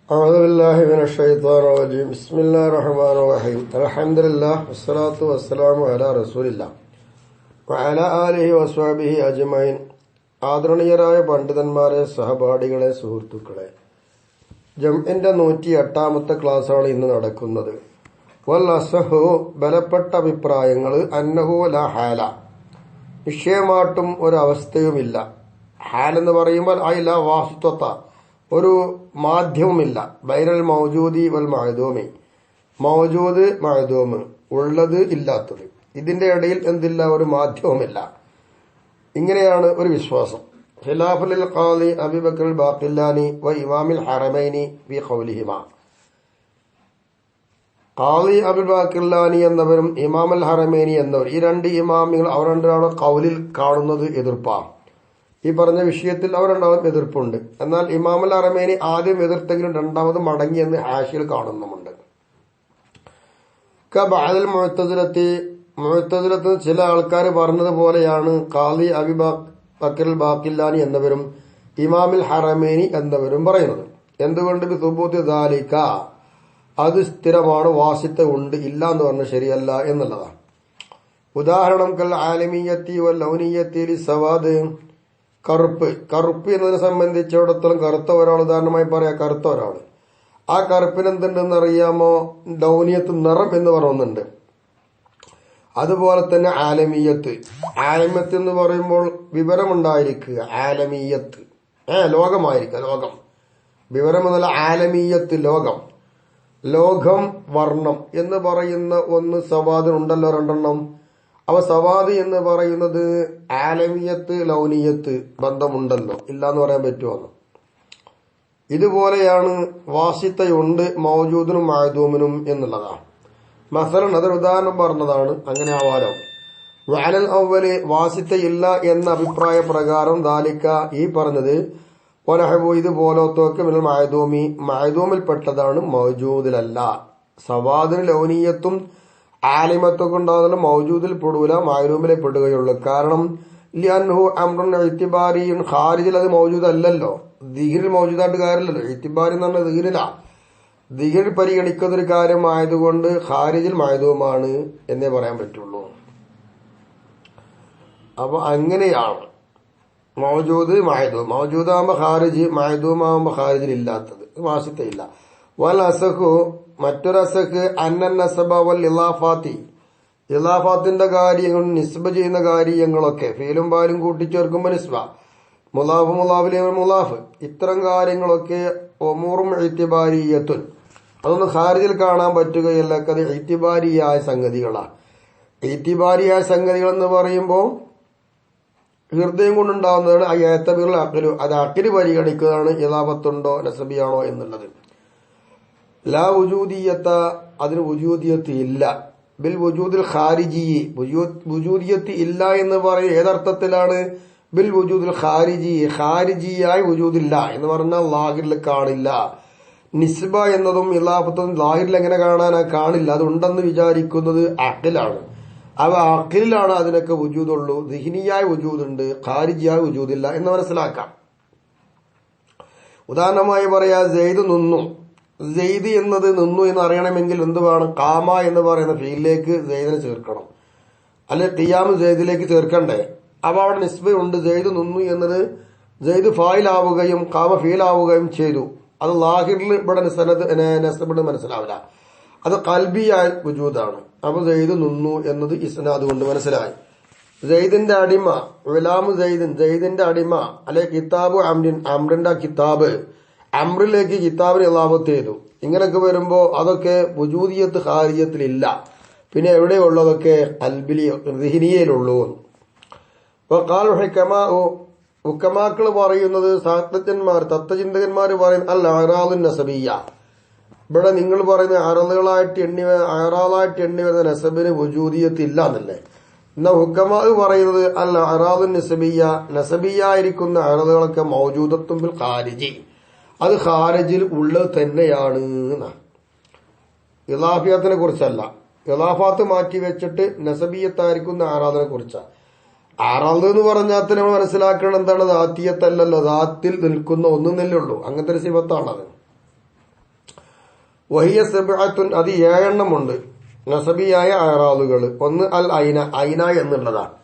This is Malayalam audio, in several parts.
أعوذ بالله من الشيطان الرجيم بسم الله الرحمن الرحيم الحمد لله والصلاة والسلام على رسول الله وعلى آله وصحبه أجمعين. ആദരണീയരായ പണ്ഡിതന്മാരെ, സഹപാഠികളെ, സുഹൃത്തുക്കളെ, ജംഇന്റെ 108ാമത്തെ ക്ലാസ്സാണ് ഇന്ന് നടക്കുന്നത്. വൽ അസഹു, ബലപ്പെട്ട അഭിപ്രായങ്ങൾ, അന്നഹു ലാ ഹാല, നിശ്ചയമായിട്ടും ഒരവസ്ഥയുമില്ല. ഹാൽ എന്ന് പറയുമ്പോൾ ഐ ലാ വാസ്തത, ഒരു മാധ്യമമില്ല. ബൈനൽ മൗജൂദി വൽ മഅദൂമി, മൗജൂദ് മഅദൂമ്, ഉള്ളത് ഇല്ലാത്തത്, ഇതിന്റെ ഇടയിൽ എന്തില്ല, ഒരു മാധ്യമമില്ല. ഇങ്ങനെയാണ് ഒരു വിശ്വാസം. ഖിലാഫുൽ ഖാദി അബീ ബക്കർ ബാഖില്ലാനി വ ഇമാമിൽ ഹറമൈനി ഫി ഖൗലിഹിമ. ഖാദി അബീ ബാഖില്ലാനി എന്നവരും ഇമാമുൽ ഹറമൈനി എന്നവർ, ഈ രണ്ട് ഇമാമികൾ അവർ രണ്ടാളും ഖൗലിൽ കാണുന്നത് എതിർപ്പാണ്. ഈ പറഞ്ഞ വിഷയത്തിൽ അവർ രണ്ടാളും എതിർപ്പുണ്ട്. എന്നാൽ ഇമാമുൽ ഹറമൈനി ആദ്യം എതിർത്തെങ്കിലും രണ്ടാമത് മടങ്ങിയെന്ന് ഹാഷിയിൽ കാണുന്നുമുണ്ട്. കബഅൽ മുഅ്തസിലത്തി, മുഅ്തസിലത്ത് ചില ആൾക്കാർ പറഞ്ഞതുപോലെയാണ് ഖാദി അബീ ബക്കർ ബാഖില്ലാനി എന്നവരും ഇമാമുൽ ഹറമൈനി എന്നവരും പറയുന്നത്. എന്തുകൊണ്ട്? ബിസുബൂത്തി ദാലിക, അത് സ്ഥിരമാണ്, വാസിത്ത ഉണ്ട്, ഇല്ല എന്ന് പറഞ്ഞാൽ ശരിയല്ല എന്നുള്ളതാണ്. ഉദാഹരണം കൽ ആലമിയത്തി വൽ ലൗനിയത്തി ലിസവാദ്, കറുപ്പ് എന്നതിനെ സംബന്ധിച്ചിടത്തോളം കറുത്ത ഒരാൾ, ഉദാഹരണമായി പറയാം കറുത്ത ഒരാൾ, ആ കറുപ്പിന് എന്തുണ്ടെന്ന് അറിയാമോ? ലൗനിയത്ത്, നിറം എന്ന് പറയുന്നുണ്ട്. അതുപോലെ തന്നെ ആലമീയത്ത്, ആലമീയത്ത് എന്ന് പറയുമ്പോൾ വിവരമുണ്ടായിരിക്കുക, ആലമീയത്ത് ലോകമായിരിക്കുക, ലോകം. വിവരം എന്നല്ല, ആലമീയത്ത് ലോകം, വർണ്ണം എന്ന് പറയുന്ന ഒന്ന് സവാദിനുണ്ടല്ലോ, രണ്ടെണ്ണം. അവ സവാദ് എന്ന് പറയുന്നത് ആലമിയത്ത് ലൗനിയത്ത് ബന്ധമുണ്ടല്ലോ, ഇല്ലാന്ന് പറയാൻ പറ്റുമോ? ഇതുപോലെയാണ് വാസിത്തയുണ്ട് മൗജൂദിനും മഅദൂമിനും എന്നുള്ളതാണ്. മസലൻ, അതൊരു ഉദാഹരണം പറഞ്ഞതാണ്, അങ്ങനെ ആവാലോ. വഅലൽ അവ്വല്, വാസിത്തയില്ല എന്ന അഭിപ്രായ പ്രകാരം, ദാലിക ഈ പറഞ്ഞത്, വനഹബു ഇതുപോലത്തൊക്കെ മിനൽ മഅദൂമി, മഅദൂമിൽപ്പെട്ടതാണ്, മൗജൂദിലല്ല. സവാദിന് ലൗനിയത്തും ആലിമത്തൊക്കെ ഉണ്ടാകുന്ന മൗജൂദിൽ പെടൂല, മഅലൂമിലെ പെടുകയുള്ളൂ. കാരണം ലിഅൻഹു അംറുൻ ഇഅ്തിബാരിയുൻ, ഖാരിജിൽ അത് മൗജൂദ് അല്ലല്ലോ, ദിഹിനിൽ മൗജൂദായിട്ട് കാര്യമല്ലല്ലോ. ഇഅ്തിബാരി എന്ന് പറഞ്ഞാൽ ദിഹിനിലാണ്, ദിഹിനിൽ പരിഗണിക്കുന്ന ഒരു കാര്യമായതുകൊണ്ട് ഖാരിജിൽ മഅദൂമാണ് എന്നേ പറയാൻ പറ്റുള്ളൂ. അപ്പൊ അങ്ങനെയാണ് മൗജൂദ് മഅദൂം. മൗജൂദാകുമ്പോ ഖാരിജ്, മഅദൂമാകുമ്പോ ഖാരിജിൽ ഇല്ലാത്തത്, വാസിത്തയില്ല. വൽ അസഖു, മറ്റൊരു അസഖ് അന്നൻ നസബ വൽ ഇലാഫാത്തി, ഇലാഫാത്തിന്റെ കാര്യങ്ങൾ, നിസ്ബ ചെയ്യുന്ന കാര്യങ്ങളൊക്കെ ഫീലും പാലും കൂട്ടിച്ചേർക്കുമ്പോൾ നിസ്ബ, മുലാഫ് മുലാഫിലെ മുലാഫ്, ഇത്തരം കാര്യങ്ങളൊക്കെ ഒമൂറും ഇഅ്തിബാരിയത്തുൻ, അതൊന്നും ഖാരിജിൽ കാണാൻ പറ്റുകയില്ല. അത് ഇഅ്തിബാരിയായ സംഗതികളാണ്. ഇഅ്തിബാരിയായ സംഗതികൾ എന്ന് പറയുമ്പോൾ ഹൃദയം കൊണ്ടുണ്ടാവുന്നതാണ്. അയ്യത്തബിറുൽ അഖ്ലു, അത് അഖ്ല് പരിഗണിക്കുന്നതാണ്, ഇലാഫത്തുണ്ടോ നസബിയാണോ എന്നുള്ളത്. ലാ വുജൂദിയത്ത, അതിന് വുജൂദിയത്ത് ഇല്ല. ബിൽ വുജൂദിൽ ഖാരിജി, വുജൂദിയത്ത് ഇല്ല എന്ന് പറയും ഏതർത്ഥത്തിലാണ്? ബിൽ വുജൂദിൽ ഖാരിജി, ഖാരിജിയായി വുജൂദില്ല എന്ന് പറഞ്ഞാൽ ലാഹിറിൽ കാണില്ല. നിസ്ബ എന്നതും ഇലാഫത്തും ലാഹിറിൽ എങ്ങനെ കാണാനാ? കാണില്ല. അതുണ്ടെന്ന് വിചാരിക്കുന്നത് അഖ്ലാണ്. അവ അഖ്ലിലാണ് അതിനൊക്കെ വുജൂദുള്ളൂ. ദിഹ്നിയായ വുജൂദുണ്ട്, ഖാരിജിയായ വുജൂദില്ല എന്ന് മനസ്സിലാക്കാം. ഉദാഹരണമായി പറയാ, സെയ്ദ് നിന്നു. സെയ്ദ് എന്നത് നിന്നു എന്ന് അറിയണമെങ്കിൽ എന്ത് വേണം? കാമ എന്ന് പറയുന്ന ഫീലിലേക്ക് സെയ്ദിനെ ചേർക്കണം, അല്ലെ ഖിയാം സെയ്ദിലേക്ക് ചേർക്കണ്ടേ? അപ്പൊ അവിടെ നിസ്ബയുണ്ട്. സെയ്ദ് നിന്നു എന്നത് സെയ്ദ് ഫായിലാവുകയും കാമ ഫീലാവുകയും ചെയ്തു. അത് ലാഹിറിൽ ഇവിടെ നസ്ബിന് മനസ്സിലാവില്ല, അത് ഖൽബിയായ വുജൂദാണ്. അപ്പൊ സെയ്ദ് നിന്നു എന്നത് ഇസ്നാദ് കൊണ്ട് മനസ്സിലായി. സെയ്ദിന്റെ അടിമ, ഗുലാമു സെയ്ദിൻ, സെയ്ദിന്റെ അടിമ, അല്ലെ കിതാബ് അംരിൻ, അംറിന്റെ കിതാബ്, അംറിലേക്ക് കിതാബിന് ഇലാഫത്ത് ചെയ്തു. ഇങ്ങനെയൊക്കെ വരുമ്പോ അതൊക്കെ വുജൂദിയത്ത് ഖാരിജിയത്തിലില്ല. പിന്നെ എവിടെയുള്ളതൊക്കെ ദിഹ്നിയയിലുള്ളൂ. ഹുക്കമാക്കൾ പറയുന്നത്, ശാസ്ത്രജ്ഞന്മാർ, തത്വചിന്തകന്മാർ പറയുന്നത് അൽ അറാദുൻ നസബിയ്യ, ഇവിടെ നിങ്ങൾ പറയുന്ന അറാദായിട്ട് എണ്ണി വരുന്ന നസബിന് വുജൂദിയത്ത് ഇല്ല എന്നല്ലേ. എന്നാൽ ഹുക്കമാ പറയുന്നത് അൽ അറാദുൻ നസബിയ്യ, നസബിയായിരിക്കുന്ന അറാദുകളൊക്കെ മൗജൂദത്തും ബിൽ ഖാരിജി, അത് ഖാരിജിൽ ഉള്ളത് തന്നെയാണ്. ഇലാഫിയത്തിനെ കുറിച്ചല്ല, ഇലാഫാത്ത് മാറ്റി വെച്ചിട്ട് നസബിയത്തായിരിക്കുന്ന ആറാദിനെ കുറിച്ചാണ്. ആറാദ് എന്ന് പറഞ്ഞാൽ നമ്മൾ മനസ്സിലാക്കണം എന്താണ്? ദാത്തിയത്തല്ലല്ലോ, ദാത്തിൽ നിൽക്കുന്ന ഒന്നും തന്നെ ഉള്ളൂ, അങ്ങനത്തെ ഒരു സിഫത്താണത്. വഹിയ സബ്അത്തുൻ, അത് 7 എണ്ണമുണ്ട് നസബിയായ അറാദുകൾ. ഒന്ന് അൽ ഐന, ഐന എന്നുള്ളതാണ്.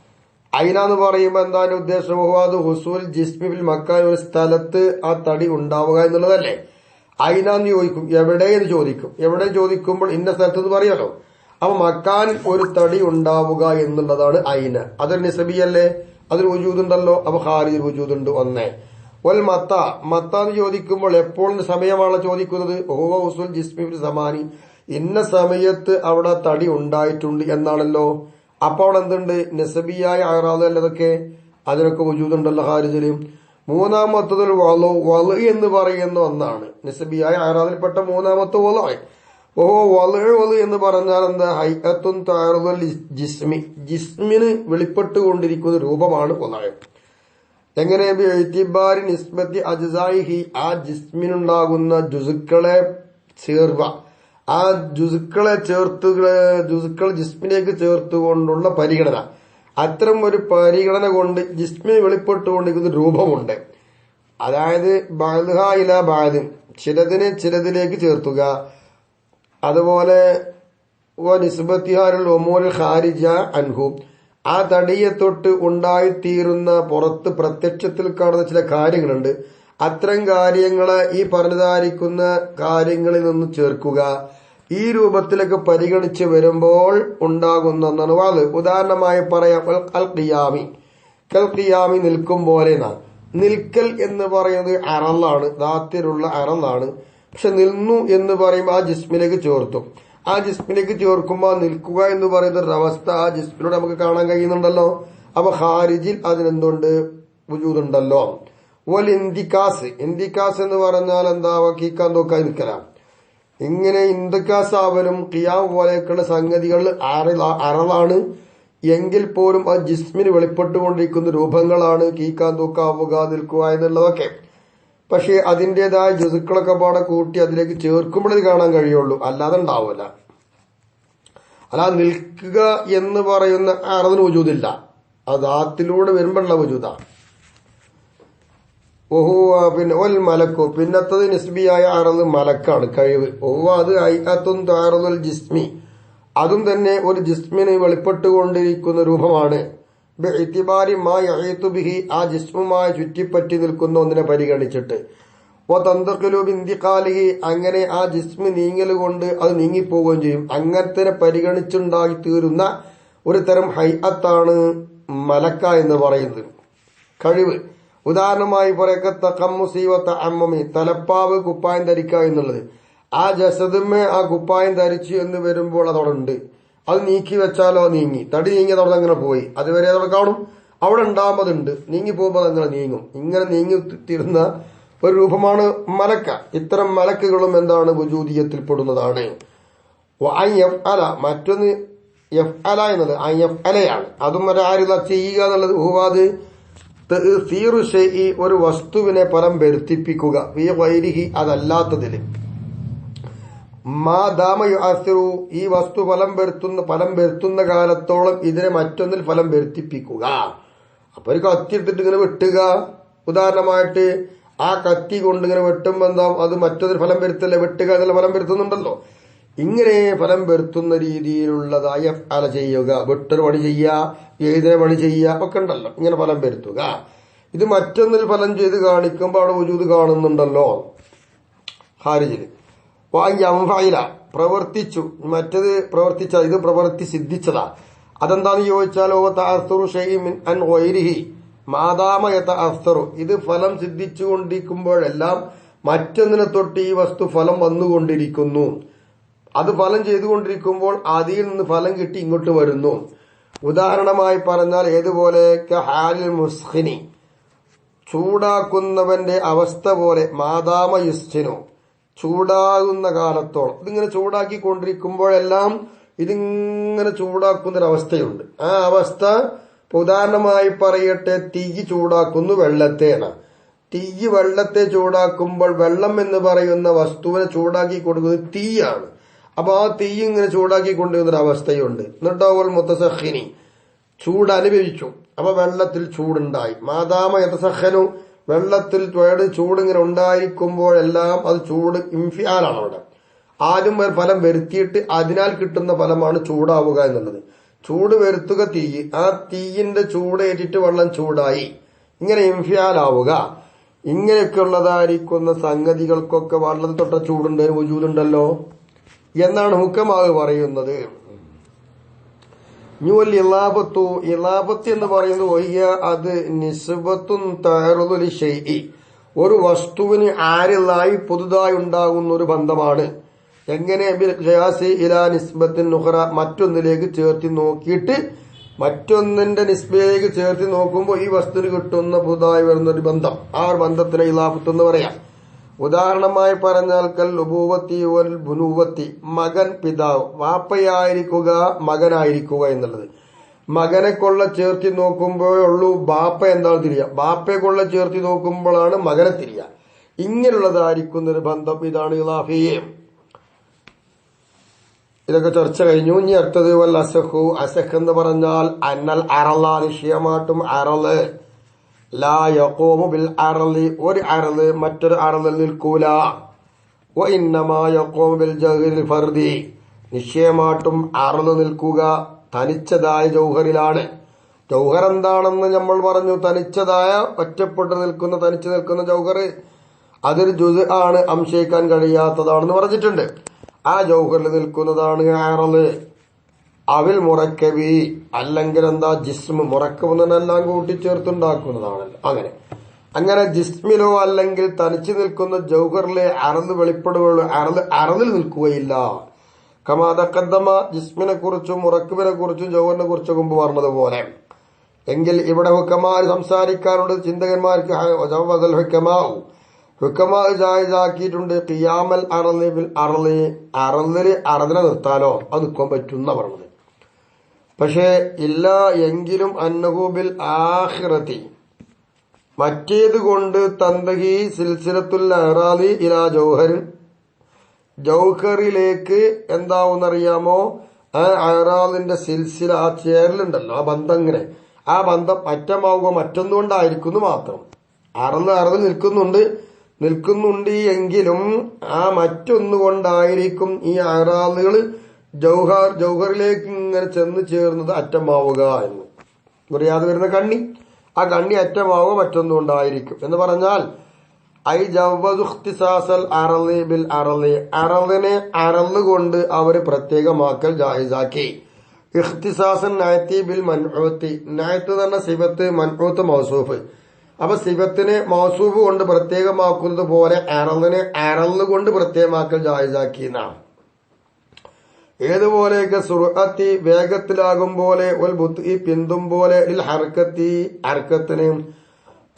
ഐന എന്ന് പറയുമ്പോൾ എന്താണ് ഉദ്ദേശം? അത് ഹുസൂൽ ജിസ്മി ഫിൽ മക്കാൻ, ഒരു സ്ഥലത്ത് ആ തടി ഉണ്ടാവുക എന്നുള്ളതല്ലേ. ഐന എന്ന് ചോദിക്കും, എവിടെയെന്ന് ചോദിക്കും. എവിടെ ചോദിക്കുമ്പോൾ ഇന്ന സ്ഥലത്ത് എന്ന് പറയാലോ. അപ്പൊ മക്കാൻ ഒരു തടി ഉണ്ടാവുക എന്നുള്ളതാണ് ഐന. അതൊരു നിസബിയല്ലേ, അതൊരു വജൂദുണ്ടല്ലോ. അപ്പൊ ഖാരിജിൽ വജൂദുണ്ട്. ഒന്ന് വൽ മത്ത, മത്ത എന്ന് ചോദിക്കുമ്പോൾ എപ്പോഴും സമയമാണ് ചോദിക്കുന്നത്. ഓഹോ ഹുസൂൽ ജിസ്മി ഫിൽ സമാനി, ഇന്ന സമയത്ത് അവിടെ തടി ഉണ്ടായിട്ടുണ്ട് എന്നാണല്ലോ. അപ്പൊ അവിടെ എന്തുണ്ട്? നസബിയായ അറാദ് അല്ലതൊക്കെ, അതിനൊക്കെ വജൂദുണ്ടല്ലോ ഖാരിജില്. മൂന്നാമത്തതിൽ വള് എന്ന് പറയുന്ന ഒന്നാണ് നസബിയായ അറാദിൽപ്പെട്ട മൂന്നാമത്തെ വള്. ഓഹോ വള് എന്ന് പറഞ്ഞാൽ എന്താ? ഹൈഅത്തുൻ തഅറുദുൽ ജിസ്മി, ജിസ്മിന് വെളിപ്പെട്ടുകൊണ്ടിരിക്കുന്ന രൂപമാണ് വള്. എങ്ങനെ? ബിഇതിബാരി നിസ്ബത്തി അജ്സാഇഹി, ആ ജിസ്മിനുണ്ടാകുന്ന ജുസുക്കളെ ചേർവ, ആ ജുസുക്കളെ ജുസുക്കൾ ജിസ്മിലേക്ക് ചേർത്തുകൊണ്ടുള്ള പരിഗണന. അത്തരം ഒരു പരിഗണന കൊണ്ട് ജിസ്മിന് വെളിപ്പെട്ടുകൊണ്ടിരിക്കുന്ന രൂപമുണ്ട്. അതായത് ബഅ്ദുഹ ഇലാ ബഅദ്, ചിലതിനെ ചിലതിലേക്ക് ചേർത്തുക. അതുപോലെ നിസ്ബത്തിഹാരുൽ ഉമൂൽ ഖാരിജ അൻഹു, ആ തടിയെ തൊട്ട് ഉണ്ടായിത്തീരുന്ന പുറത്ത് പ്രത്യക്ഷത്തിൽ കാണുന്ന ചില കാര്യങ്ങളുണ്ട്. അത്തരം കാര്യങ്ങളെ ഈ പറഞ്ഞതായിരിക്കുന്ന കാര്യങ്ങളിൽ നിന്ന് ചേർക്കുക. ഈ രൂപത്തിലൊക്കെ പരിഗണിച്ച് വരുമ്പോൾ ഉണ്ടാകുന്ന ഒന്നാണ് വാത്. ഉദാഹരണമായി പറയാം, അൽ ഖിയാമി, കൽ ഖിയാമി, നിൽക്കും പോലെ. നിൽക്കൽ എന്ന് പറയുന്നത് അറലാണ്, ദാത്തിലുള്ള അറലാണ്. പക്ഷെ നിന്നു എന്ന് പറയുമ്പോൾ ആ ജിസ്മിലേക്ക് ചേർത്തു. ആ ജിസ്മിലേക്ക് ചേർക്കുമ്പോൾ നിൽക്കുക എന്ന് പറയുന്ന ഒരു അവസ്ഥ ആ ജിസ്മിലൂടെ നമുക്ക് കാണാൻ കഴിയുന്നുണ്ടല്ലോ. അപ്പൊ ഖാരിജിൽ അതിനെന്തുണ്ട്? വജൂദുണ്ടല്ലോ. വൽ ഇന്തിക്കാസ്, ഇന്തിക്കാസ് എന്ന് പറഞ്ഞാൽ എന്താ? കീക്കാൻ നോക്കാൻ നിൽക്കലാം. ഇങ്ങനെ ഇന്തിക്കാസ് ആവലും ഖിയാം പോലെയൊക്കെയുള്ള സംഗതികൾ അറളാണ് എങ്കിൽ പോലും ആ ജിസ്മിന് വെളിപ്പെട്ടുകൊണ്ടിരിക്കുന്ന രൂപങ്ങളാണ് കീക്കാൻ തൂക്കാവുക, നിൽക്കുക എന്നുള്ളതൊക്കെ. പക്ഷെ അതിന്റേതായ ജുസുക്കളൊക്കെ പാടെ കൂട്ടി അതിലേക്ക് ചേർക്കുമ്പോഴേ കാണാൻ കഴിയുള്ളൂ, അല്ലാതെ ഉണ്ടാവില്ല. അല്ല, നിൽക്കുക എന്ന് പറയുന്ന അറതിന് വജൂദില്ല, അത് ആത്തിലൂടെ വരുമ്പോഴുള്ള വജൂദാ. ഓഹോ പിന്നെ ഒൽ മലക്കോ, പിന്നത്തത് നിസ്ബിയായ അറത് മലക്കാണ്, കഴിവ്. ഓഹോ അത് ഹൈഅത്തുൻ തഅറുദുൽ ജിസ്മി, അതും തന്നെ ഒരു ജിസ്മിന് വെളിപ്പെട്ടുകൊണ്ടിരിക്കുന്ന രൂപമാണ്. ബിഇതിബാരി മാ യഈതു ബിഹി, ആ ജിസ്മുമായി ചുറ്റിപ്പറ്റി നിൽക്കുന്ന ഒന്നിനെ പരിഗണിച്ചിട്ട്. വതന്തഖിലു ബിന്തിഖാലിഹി, അങ്ങനെ ആ ജിസ്മ് നീങ്ങൽ കൊണ്ട് അത് നീങ്ങിപ്പോവുകയും ചെയ്യും. അങ്ങനത്തെ പരിഗണിച്ചുണ്ടായി തീരുന്ന ഒരു തരം ഹൈഅത്താണ് മലക്ക എന്ന് പറയുന്നത്, കഴിവ്. ഉദാഹരണമായി പറയൊക്കെ തഖമ്മുസി വ തഅമ്മുമി, തലപ്പാവ് കുപ്പായം ധരിക്കുക എന്നുള്ളത്. ആ ജസദുമേ ആ കുപ്പായം ധരിച്ചു എന്ന് വരുമ്പോൾ അതവിടെ ഉണ്ട്. അത് നീക്കി വെച്ചാലോ നീങ്ങി, തടി നീങ്ങിയത് അവിടെ അങ്ങനെ പോയി, അതുവരെ അതവിടെ കാണും. അവിടെ ഉണ്ടാകുമ്പോതുണ്ട്, നീങ്ങി പോകുമ്പോൾ അതങ്ങനെ നീങ്ങും. ഇങ്ങനെ നീങ്ങി തീരുന്ന ഒരു രൂപമാണ് മലക്ക. ഇത്തരം മലക്കുകളും എന്താണ്? വജൂദിയത്തിൽ പെടുന്നതാണ്. അല, മറ്റൊന്ന് എഫ് അല എന്നത് അലയാണ്. അതും ഒരാരില്ല ചെയ്യുക എന്നുള്ളത്. ഹുവാദ് തീറു ഷൈഇ, ഒരു വസ്തുവിനെ ഫലം വരുത്തിപ്പിക്കുക. ഫീ ഗൈരിഹി, അതല്ലാത്തതിൽ. മാ ദാമ യുഅസ്സിറു, ഈ വസ്തു ഫലം വരുത്തുന്ന കാലത്തോളം ഇതിനെ മറ്റൊന്നിൽ ഫലം വരുത്തിപ്പിക്കുക. അപ്പൊ ഒരു കത്തി എടുത്തിട്ട് ഇങ്ങനെ വെട്ടുക, ഉദാഹരണമായിട്ട് ആ കത്തി കൊണ്ട് ഇങ്ങനെ വെട്ടുമ്പോ എന്താ? അത് മറ്റൊന്നിൽ ഫലം വരുത്തല്ലേ, വെട്ടുക എന്നുള്ള ഫലം വരുത്തുന്നുണ്ടല്ലോ. ഇങ്ങനെ ഫലം വരുത്തുന്ന രീതിയിലുള്ളതായ അല ചെയ്യുക, വെട്ടൊരു പണി ചെയ്യുക, എഴുതിന പണി ചെയ്യുക ഒക്കെ ഉണ്ടല്ലോ. ഇങ്ങനെ ഫലം വരുത്തുക. ഇത് മറ്റൊന്നിൽ ഫലം ചെയ്ത് കാണിക്കുമ്പോൾ അവിടെ വജൂദ് കാണുന്നുണ്ടല്ലോ ഖാരിജില്. വായില, പ്രവർത്തിച്ചു, മറ്റത് പ്രവർത്തിച്ച, ഇത് പ്രവർത്തി സിദ്ധിച്ചതാ. അതെന്താന്ന് ചോദിച്ചാൽ മാതാമയത്തറു, ഇത് ഫലം സിദ്ധിച്ചുകൊണ്ടിരിക്കുമ്പോഴെല്ലാം മറ്റൊന്നിനെ തൊട്ട് ഈ വസ്തു ഫലം വന്നുകൊണ്ടിരിക്കുന്നു. അത് ഫലം ചെയ്തുകൊണ്ടിരിക്കുമ്പോൾ അതിൽ നിന്ന് ഫലം കിട്ടി ഇങ്ങോട്ട് വരുന്നു. ഉദാഹരണമായി പറഞ്ഞാൽ ഏതുപോലെ? ഹാലിൽ മുസ്ഖിനി, ചൂടാക്കുന്നവന്റെ അവസ്ഥ പോലെ. മാതാമ യുസ്റ്റിനു, ചൂടാകുന്ന കാലത്തോളം. ഇതിങ്ങനെ ചൂടാക്കിക്കൊണ്ടിരിക്കുമ്പോഴെല്ലാം ഇതിങ്ങനെ ചൂടാക്കുന്നൊരവസ്ഥയുണ്ട്. ആ അവസ്ഥ ഉദാഹരണമായി പറയട്ടെ, തീ ചൂടാക്കുന്നു വെള്ളത്തേന. തീ വെള്ളത്തെ ചൂടാക്കുമ്പോൾ വെള്ളം എന്ന് പറയുന്ന വസ്തുവിനെ ചൂടാക്കി കൊടുക്കുന്നത് തീയാണ്. അപ്പൊ ആ തീ ഇങ്ങനെ ചൂടാക്കിക്കൊണ്ടിരുന്നൊരവസ്ഥയുണ്ട്. എന്നിട്ടവൾ മുത്തസഖിനി, ചൂട് അനുഭവിച്ചു. അപ്പൊ വെള്ളത്തിൽ ചൂടുണ്ടായി. മാതാമ യതസഖനു, വെള്ളത്തിൽ ചൂട് ഇങ്ങനെ ഉണ്ടായിരിക്കുമ്പോഴെല്ലാം അത് ചൂട് ഇംഫിയാലാണ് അവിടെ. ആദ്യം ഫലം വരുത്തിയിട്ട് അതിനാൽ കിട്ടുന്ന ഫലമാണ് ചൂടാവുക എന്നുള്ളത്. ചൂട് വരുത്തുക തീ, ആ തീയിന്റെ ചൂടേറ്റിട്ട് വെള്ളം ചൂടായി, ഇങ്ങനെ ഇൻഫിയാലാവുക, ഇങ്ങനെയൊക്കെയുള്ളതായിരിക്കുന്ന സംഗതികൾക്കൊക്കെ വെള്ളത്തിൽ തൊട്ട ചൂടുണ്ട്, വജൂദുണ്ടല്ലോ എന്നാണ് ഹുക്കമാവ് പറയുന്നത്. ഇലാബത്തു, ഇലാബത്ത് എന്ന് പറയുന്നത് ഒയ്യ അത് നിസ്ബത്തുൻ തഅറുദുൽ ശൈഇ, ഒരു വസ്തുവിന് ആരിലായി പുതുതായി ഉണ്ടാകുന്ന ഒരു ബന്ധമാണ്. എങ്ങനെ? ബിൽ ഖിയാസി ഇലാ നിസ്ബത്തിൻ ഉഖറ, മറ്റൊന്നിലേക്ക് ചേർത്തി നോക്കിയിട്ട് മറ്റൊന്നിന്റെ നിസ്ബയിലേക്ക് ചേർത്തി നോക്കുമ്പോൾ ഈ വസ്തുവിന് കിട്ടുന്ന പുതുതായി വരുന്ന ഒരു ബന്ധം, ആ ഒരു ബന്ധത്തിനെ ഇലാബത്ത് എന്ന് പറയാം. ഉദാഹരണമായി പറഞ്ഞാൽ കൽ ഉബൂവത്തി വൽ ബുനൂവത്തി, മകൻ പിതാവ്, വാപ്പയായിരിക്കുക മകനായിരിക്കുക എന്നുള്ളത്. മകനെ കൊള്ള ചേർത്തി നോക്കുമ്പോഴുള്ളൂ ബാപ്പ എന്താണ് തിരിയുക, ബാപ്പയെ കൊള്ള ചേർത്തി നോക്കുമ്പോഴാണ് മകനെ തിരിയുക. ഇങ്ങനെയുള്ളതായിരിക്കുന്ന ഒരു ബന്ധം, ഇതാണ് ഇലാഫിയെ. ഇതൊക്കെ ചർച്ച കഴിഞ്ഞു. ഇനി അടുത്തത് വൽ അസഹു, അസഹ് എന്ന് പറഞ്ഞാൽ അന്നൽ അറള, നിശ്ചയമായിട്ടും അറള്, ലാ യഖൂമു ബിൽ അറളി, ഒരു അറള് മറ്റൊരു അറളിൽ നിൽക്കൂല. വ ഇന്നമാ യഖൂമു ബിൽ ജൗഹരിൽ ഫർദി, നിശ്ചയമായിട്ടും അറള് നിൽക്കുക തനിച്ചതായ ജൗഹറിലാണ്. ജൗഹർ എന്താണെന്ന് നമ്മൾ പറഞ്ഞു, തനിച്ചതായ ഒറ്റപ്പെട്ട് നിൽക്കുന്ന തനിച്ചു നിൽക്കുന്ന ജൗഹർ, അതൊരു ജുസ് ആണ്, അംശയിക്കാൻ കഴിയാത്തതാണെന്ന് പറഞ്ഞിട്ടുണ്ട്. ആ ജൗഹറിൽ നിൽക്കുന്നതാണ് അറള്. അവിൽ മുറക്കബി, അല്ലെങ്കിൽ എന്താ ജിസ്മ്, മുറക്കബ് എല്ലാം കൂട്ടിച്ചേർത്തുണ്ടാക്കുന്നതാണല്ലോ. അങ്ങനെ ജിസ്മിലോ അല്ലെങ്കിൽ തനിച്ചു നിൽക്കുന്ന ജൗഹറിലെ അറള് വെളിപ്പെടുകയുള്ളൂ, അറളിൽ നിൽക്കുകയില്ല. കമാതക്കദ്ദമ, ജിസ്മിനെ കുറിച്ചും മുറക്കബിനെ കുറിച്ചും ജൗഹറിനെ കുറിച്ചും മുമ്പ് പറഞ്ഞതുപോലെ. എങ്കിൽ ഇവിടെ ഹുക്കമാർ സംസാരിക്കാറുണ്ട്, ചിന്തകന്മാർക്ക് ഹുക്കമാ ജായിസാക്കിയിട്ടുണ്ട് ഖിയാമൽ അറളി ബിൽ അറളി, അറളില് അറളിനെ നിർത്താലോ അത് നിൽക്കാൻ പറ്റുന്ന പറഞ്ഞത്. പക്ഷേ ഇല്ല എങ്കിലും അന്നഹു ബിൽ ആഖിറതി, മറ്റേത് കൊണ്ട് തന്തഹി സിൽസിലത്തുൽ അറാദി ഇലാ ജൗഹറിൻ, ജൗഹറിലേക്ക് എന്താവുന്നറിയാമോ, ആ അറാദിന്റെ സിൽസില, ആ ചേരലുണ്ടല്ലോ, ആ ബന്ധം, ഇങ്ങനെ ആ ബന്ധം അറ്റമാവുക മറ്റൊന്നുകൊണ്ടായിരിക്കുന്നു മാത്രം. അറള് നിൽക്കുന്നുണ്ട് എങ്കിലും ആ മറ്റൊന്നുകൊണ്ടായിരിക്കും ഈ അറാദുകൾ ജൗഹറിലേക്ക് ഇങ്ങനെ ചെന്ന് ചേർന്നത് അറ്റമാവുക എന്ന്. പറയാതെ വരുന്ന കണ്ണി, ആ കണ്ണി അറ്റമാവുക മറ്റൊന്നുകൊണ്ടായിരിക്കും എന്ന് പറഞ്ഞാൽ ഐ ജവ്വസുഖ്തിസാസൽ അറളി ബിൽ അറളി, അറളിനെ അറള് കൊണ്ട് അവര് പ്രത്യേകമാക്കൽ ജായിസാക്കി. ഇഖ്തിസാസൻ നഅതി ബിൽ മൻഊത്തി, നഅത്ത് എന്ന് പറഞ്ഞ സിഫത്ത്, മൻഊത്ത് മൗസൂഫ്. അപ്പൊ സിഫത്തിനെ മൗസൂഫ് കൊണ്ട് പ്രത്യേകമാക്കുന്നത് പോലെ അറളിനെ അറള് കൊണ്ട് പ്രത്യേകമാക്കൽ ജായിസാക്കി എന്നാണ്. ഏതുപോലെയൊക്കെ സുർഅത്തി, വേഗത്തിലാകും പോലെ, ഉൽ ബുത്ഇ, പിന്തും പോലെ, ഇൽ ഹർക്കത്തി, ഹർക്കത്തിന്.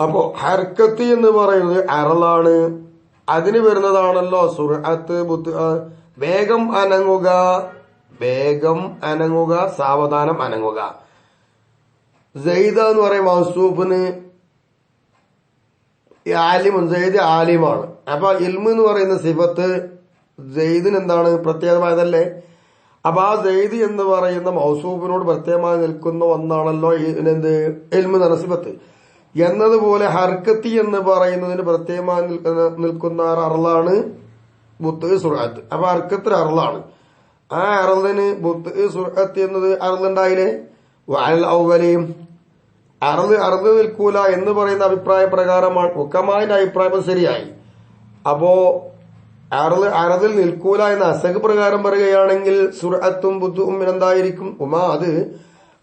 അപ്പോ ഹർക്കത്ത് എന്ന് പറയുന്നത് അറളാണ്, അതിന് വരുന്നതാണല്ലോ സുർഅത്ത്, ബുത്ഇ. വേഗം അനങ്ങുക, സാവധാനം അനങ്ങുക. സെയ്ദ എന്ന് പറയും മൗസൂഫിന് ആലിമുൻ, സെയ്ദ് ആലിമാണ്. അപ്പൊ ഇൽമ് എന്ന് പറയുന്ന സിഫത്ത് സെയ്ദിന് എന്താണ് പ്രത്യേകമായതല്ലേ. അപ്പൊ ആ സെയ്ദ് എന്ന് പറയുന്ന മൗസൂഫിനോട് പ്രത്യേകമായി നിൽക്കുന്ന ഒന്നാണല്ലോ എന്ത് ഇൽമ് എന്ന സിഫത്ത്. എന്നതുപോലെ ഹർക്കത്തി എന്ന് പറയുന്നതിന് പ്രത്യേകമായി നിൽക്കുന്ന അറളാണ് ബുത്ത് സുർഅത്ത്. അപ്പൊ ഹർക്കത്തിൽ അറളാണ്, ആ അറളിന് ബുത്ത് സുർഅത്ത് എന്നത് അറളുണ്ടായില്ലേ. വഅൽ ഔവലിയും അറള് നിൽക്കൂല എന്ന് പറയുന്ന അഭിപ്രായ പ്രകാരമാണ് ഹുക്കമാന്റെ അഭിപ്രായം ശരിയായി. അപ്പോ അറളിൽ നിൽക്കൂല എന്ന അസഖ് പ്രകാരം പറയുകയാണെങ്കിൽ സുർഅത്തും ബുത്തും എന്തായിരിക്കും? ഉമാ അത്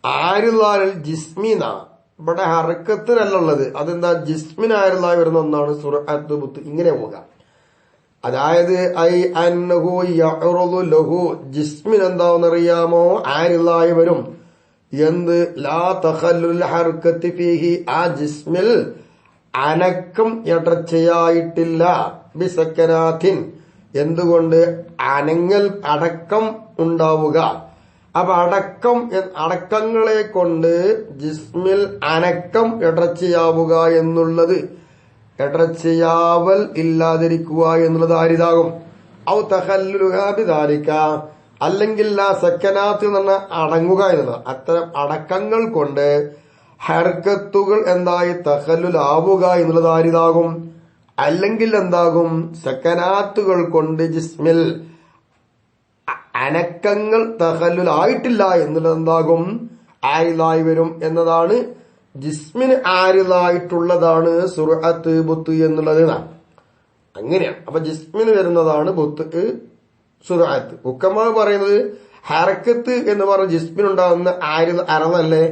ആരിൽ ജിസ്മിന, ഇവിടെ ഹർക്കത്തിനല്ലുള്ളത്, അതെന്താ ജിസ്മിനായിരുന്നായി വരുന്ന ഒന്നാണ് സുർഅത്ത് ബുത്ത്. ഇങ്ങനെ പോകാം. അതായത് ഐ അന്നഹു യഅറുദു ലഹു, ജിസ്മിൻ എന്താണെന്നറിയാമോ ആരിലായി വരും. എന്ത്? ലാ തഖല്ലുൽ ഹർക്കത്തി ഫീഹി, ആ ജിസ്മിൽ അനക്കം ഇടർച്ചയായിട്ടില്ല. ബിസക്കനാത്തിൻ, എന്തുകൊണ്ട്? അനങ്ങൽ, അടക്കം ഉണ്ടാവുക. അപ്പൊ അടക്കങ്ങളെ കൊണ്ട് ജിസ്മിൽ അനക്കം ഇടർച്ചയാവുക എന്നുള്ളത്, ഇടർച്ചയാവൽ ഇല്ലാതിരിക്കുക എന്നുള്ളത് ആരിതാകും? ഔ തഖല്ലുലുഹാ ബിദാലിക, അല്ലെങ്കിൽ ആ സക്കനാത്ത് എന്ന് പറഞ്ഞാൽ അടങ്ങുക എന്നുള്ളത്. അത്തരം അടക്കങ്ങൾ കൊണ്ട് ഹർക്കത്തുകൾ എന്തായി തഖല്ലുലാവുക എന്നുള്ളത് ആരിതാകും? അല്ലെങ്കിൽ എന്താകും? സക്കനാത്തുകൾ കൊണ്ട് ജിസ്മിൽ അനക്കങ്ങൾ തഹല്ലുലായിട്ടില്ല എന്നുള്ളത് എന്താകും? ആരിലായി വരും എന്നതാണ്. ജിസ്മിന് ആരിലായിട്ടുള്ളതാണ് സുർഅത്ത് ബുത്ത് എന്നുള്ളത്. അങ്ങനെയാണ്. അപ്പൊ ജിസ്മിന് വരുന്നതാണ് ബുത്ത് സുർഅത്ത്. ഉക്കമാ പറയുന്നത് ഹറക്കത്ത് എന്ന് പറഞ്ഞ ജിസ്മിനുണ്ടാകുന്ന അറളല്ലേ,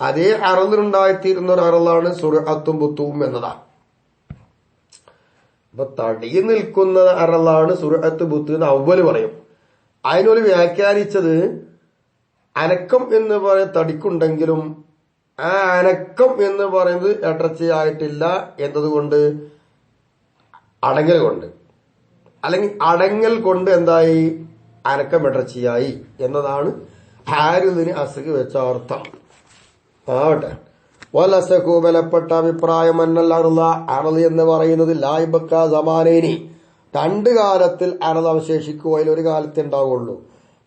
അതേ അറളിനുണ്ടായിത്തീരുന്ന ഒരു അറളാണ് സുർഅത്തും ബുത്തും എന്നതാണ്. അപ്പൊ തടിയിൽ നിൽക്കുന്ന അറളാണ് സുർഅത്ത് ബുത്ത് എന്ന് അവല് പറയും. അതിനൊരു വ്യാഖ്യാനിച്ചത് അനക്കം എന്ന് പറയുന്ന തടിക്കുണ്ടെങ്കിലും ആ അനക്കം എന്ന് പറയുന്നത് ഇടർച്ചയായിട്ടില്ല എന്നതുകൊണ്ട് അടങ്ങൽ കൊണ്ട്, അല്ലെങ്കിൽ അടങ്ങൽ കൊണ്ട് എന്തായി അനക്കം ഇടർച്ചയായി എന്നതാണ് ഹാരിദിന് അസഖ് വെച്ച അർത്ഥം. ആവട്ടെ. വലസഖു ബലപ്പെട്ട അഭിപ്രായം അന്നൽ അർള അർള് എന്ന് പറയുന്നത് ലായിബക്ക സമാനേനി, രണ്ട് കാലത്തിൽ അർള് അവശേഷിക്കുക, അതിലൊരു കാലത്തെ ഉണ്ടാവുള്ളൂ.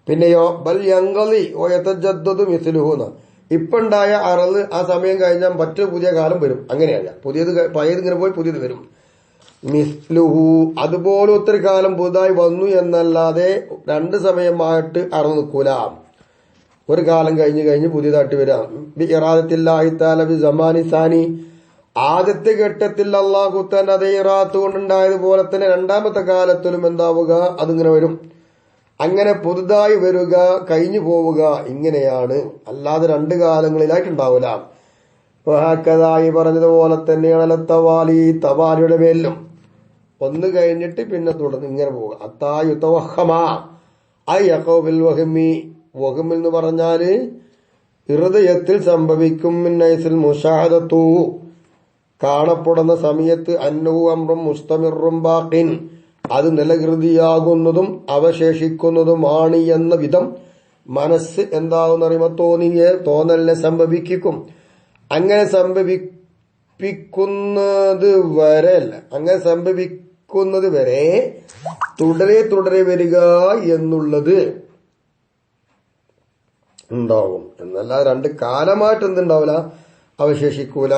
പിന്നെയോ ബൽ യങ്കലി ഓയത്തജദ്ദു മിസ്ലുഹുന്ന്, ഇപ്പൊ ഉണ്ടായ അറള് ആ സമയം കഴിഞ്ഞാൽ മറ്റൊരു പുതിയ കാലം വരും. അങ്ങനെയല്ല, പഴയത് ഇങ്ങനെ പോയി പുതിയത് വരും. മിസ്ലുഹു, അതുപോലെ ഒത്തിരി കാലം പുതുതായി വന്നു എന്നല്ലാതെ രണ്ട് സമയമായിട്ട് അറള് നിൽക്കൂല. ഒരു കാലം കഴിഞ്ഞ് പുതിയതായിട്ട് വരാം. സമാനി, ആദ്യത്തെ ഘട്ടത്തിൽ അള്ളാഹു തന്നെ അതേ ഇറാത്ത് കൊണ്ടുണ്ടായതുപോലെ തന്നെ രണ്ടാമത്തെ കാലത്തിലും എന്താവുക, അതിങ്ങനെ വരും. അങ്ങനെ പുതുതായി വരിക, കഴിഞ്ഞു പോവുക, ഇങ്ങനെയാണ്. അല്ലാതെ രണ്ട് കാലങ്ങളിലായിട്ടുണ്ടാവില്ല. കഥായി പറഞ്ഞതുപോലെ തന്നെയാണ് തവാലിയുടെ മേലും ഒന്ന് കഴിഞ്ഞിട്ട് പിന്നെ തുടർന്ന് ഇങ്ങനെ പോവുക. വഹ്മി എന്ന് പറഞ്ഞാല് ഹൃദയത്തിൽ സംഭവിക്കും. മിന്നൈസിൽ മുഷാഹദത്തു, കാണപ്പെടുന്ന സമയത്ത് അന്നഹു അംറും മുസ്തമിറും ബാഖിൻ, അത് നിലകൃതിയാകുന്നതും അവശേഷിക്കുന്നതുമാണ് എന്ന വിധം മനസ്സ് എന്താകുന്ന അറിയുമ്പോൾ തോന്നലിനെ സംഭവിക്കും. അങ്ങനെ സംഭവിപ്പിക്കുന്നത് വരെ അല്ല, അങ്ങനെ സംഭവിക്കുന്നത് വരെ തുടരെ വരിക എന്നുള്ളത് ഉണ്ടാവും എന്നല്ല, രണ്ട് കാലമായിട്ട് എന്തുണ്ടാവില്ല, അവശേഷിക്കൂല.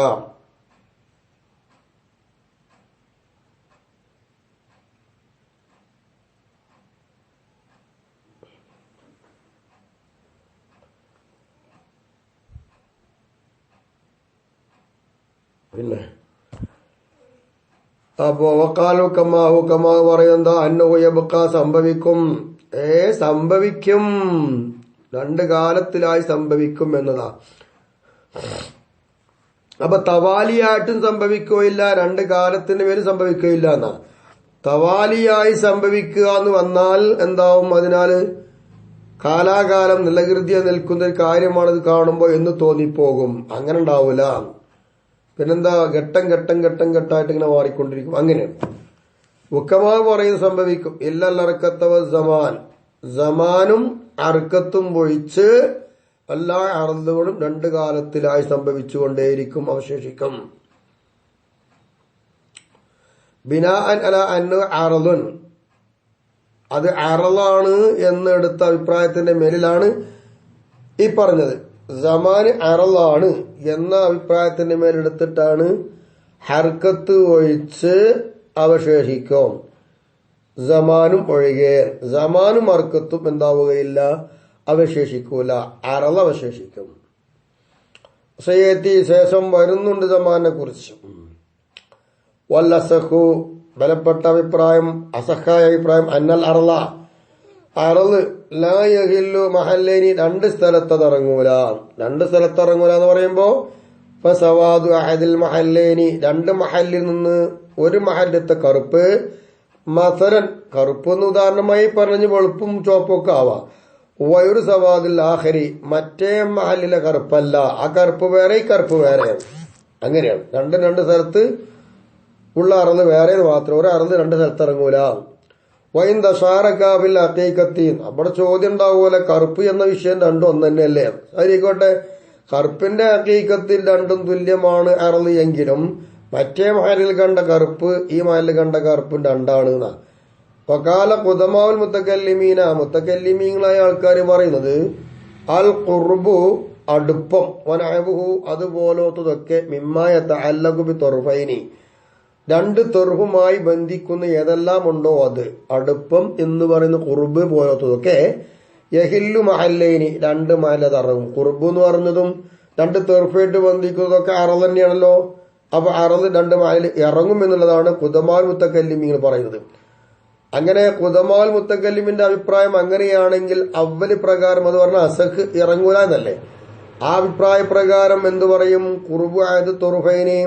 പിന്നെ അപ്പോ വക്കാലു കമാഹു പറയുന്നത് അന്നോയബക്ക സംഭവിക്കും, സംഭവിക്കും, രണ്ട് കാലത്തിലായി സംഭവിക്കും എന്നതാ. അപ്പൊ തവാലിയായിട്ടും സംഭവിക്കുകയില്ല, രണ്ട് കാലത്തിന് പേര് സംഭവിക്കുകയില്ല എന്നാ. തവാലിയായി സംഭവിക്കുക എന്ന് വന്നാൽ എന്താവും? അതിനാല് കാലാകാലം നിലകൃതിയ നിൽക്കുന്ന ഒരു കാര്യമാണത് കാണുമ്പോ എന്ന് തോന്നിപ്പോകും. അങ്ങനെ ഉണ്ടാവൂല. പിന്നെന്താ, ഘട്ടമായിട്ട് ഇങ്ങനെ മാറിക്കൊണ്ടിരിക്കും. അങ്ങനെയാണ് ഉക്കമാ പറയുന്നത് സംഭവിക്കും. ഇല്ലറക്കത്തവ സമാനും അർക്കത്തും ഒഴിച്ച് എല്ലാ അറളുകളും രണ്ട് കാലത്തിലായി സംഭവിച്ചുകൊണ്ടേയിരിക്കും, അവശേഷിക്കും. ബിനാഅൻ അല അന്നു അറളുൻ, അത് അറളാണ് എന്നെടുത്ത അഭിപ്രായത്തിന്റെ മേലിലാണ് ഈ പറഞ്ഞത്. സമാന് അറളാണ് എന്ന അഭിപ്രായത്തിന്റെ മേലെടുത്തിട്ടാണ് ഹർക്കത്ത് ഒഴിച്ച് അവശേഷിക്കും. സമാനും ഒഴികെ സമാനും ഹർക്കത്തും എന്താവുകയില്ല, അവശേഷിക്കൂല, അറള അവശേഷിക്കും. സയ്യത്തി ശേഷം വരുന്നുണ്ട് സമാനെ കുറിച്ച്. വല്ലസഖു ബലപ്പെട്ട അഭിപ്രായം, അസഹായ അഭിപ്രായം, അന്നൽ അറള അറള് ലാ യഹില്ലു മഹല്ലേനി, രണ്ട് സ്ഥലത്തറങ്ങൂല. രണ്ട് സ്ഥലത്തറങ്ങൂല എന്ന് പറയുമ്പോ ഫസവാദു അഹദിൽ മഹല്ലേനി, രണ്ട് മഹല്ലിൽ നിന്ന് ഒരു മഹല്ലത്തെ കറുപ്പ്, മസരൻ കറുപ്പ് എന്ന് ഉദാഹരണമായി പറഞ്ഞു വെളുപ്പും ചോപ്പൊക്കെ ആവാം. വയൊരു സവാദിൽ ആഖരി, മറ്റേ മഹല്ലിലെ കറുപ്പല്ല, ആ കറുപ്പ് വേറെ ഈ കറുപ്പ് വേറെയാണ്. അങ്ങനെയാണ് രണ്ട് സ്ഥലത്ത് ഉള്ള അറള് വേറെ മാത്രം, ഒരു അറള് രണ്ട് സ്ഥലത്തിറങ്ങൂല. വൈൻ ദശാറക്കാവിൽ അക്കീക്കത്തീൻ, അവിടെ ചോദ്യം ഉണ്ടാവൂല, കറുപ്പ് എന്ന വിഷയം രണ്ടും ഒന്ന് തന്നെയല്ലേ? അതിരിക്കോട്ടെ, കറുപ്പിന്റെ അക്കീക്കത്തിൽ രണ്ടും തുല്യമാണ് അറള് എങ്കിലും മറ്റേ മഹലിൽ കണ്ട കറുപ്പ് ഈ മഹലിൽ കണ്ട കറുപ്പും രണ്ടാണ്. വകാല ഖുദമാഉൽ മുത്തകല്ലിമീന, മുത്തകല്ലിമീങ്ങളായ ആൾക്കാർ പറയുന്നത് അൽ ഖുർബു അടുപ്പം, വനഅബുഹു അതുപോലത്തതൊക്കെ മിമ്മാ യതഅല്ലഖു ബി തൊർഫൈനി, രണ്ട് തൊർഫുമായി ബന്ധിക്കുന്ന ഏതെല്ലാം ഉണ്ടോ അത് അടുപ്പം എന്ന് പറയുന്ന ഖുർബ് പോലത്തതൊക്കെ യഹില്ലു മഹല്ലൈനി രണ്ട് മഹല്ലത് അറവും. കുർബ് എന്ന് പറഞ്ഞതും രണ്ട് തെർഫായിട്ട് ബന്ധിക്കുന്നതൊക്കെ അറൽ തന്നെയാണല്ലോ. അപ്പൊ അറൽ രണ്ട് മഹലിൽ ഇറങ്ങും എന്നുള്ളതാണ് ഖുദമാൽ മുത്തക്കല്ലിമീങ്ങൾ പറയുന്നത്. അങ്ങനെ ഖുദമാൽ മുത്തക്കല്ലിമിന്റെ അഭിപ്രായം അങ്ങനെയാണെങ്കിൽ അവല് പ്രകാരം അത് പറഞ്ഞ അസഖ് ഇറങ്ങൂല എന്നല്ലേ. ആ അഭിപ്രായ പ്രകാരം എന്തു പറയും? കുർബ് ആയത് തൊറുഫൈനെ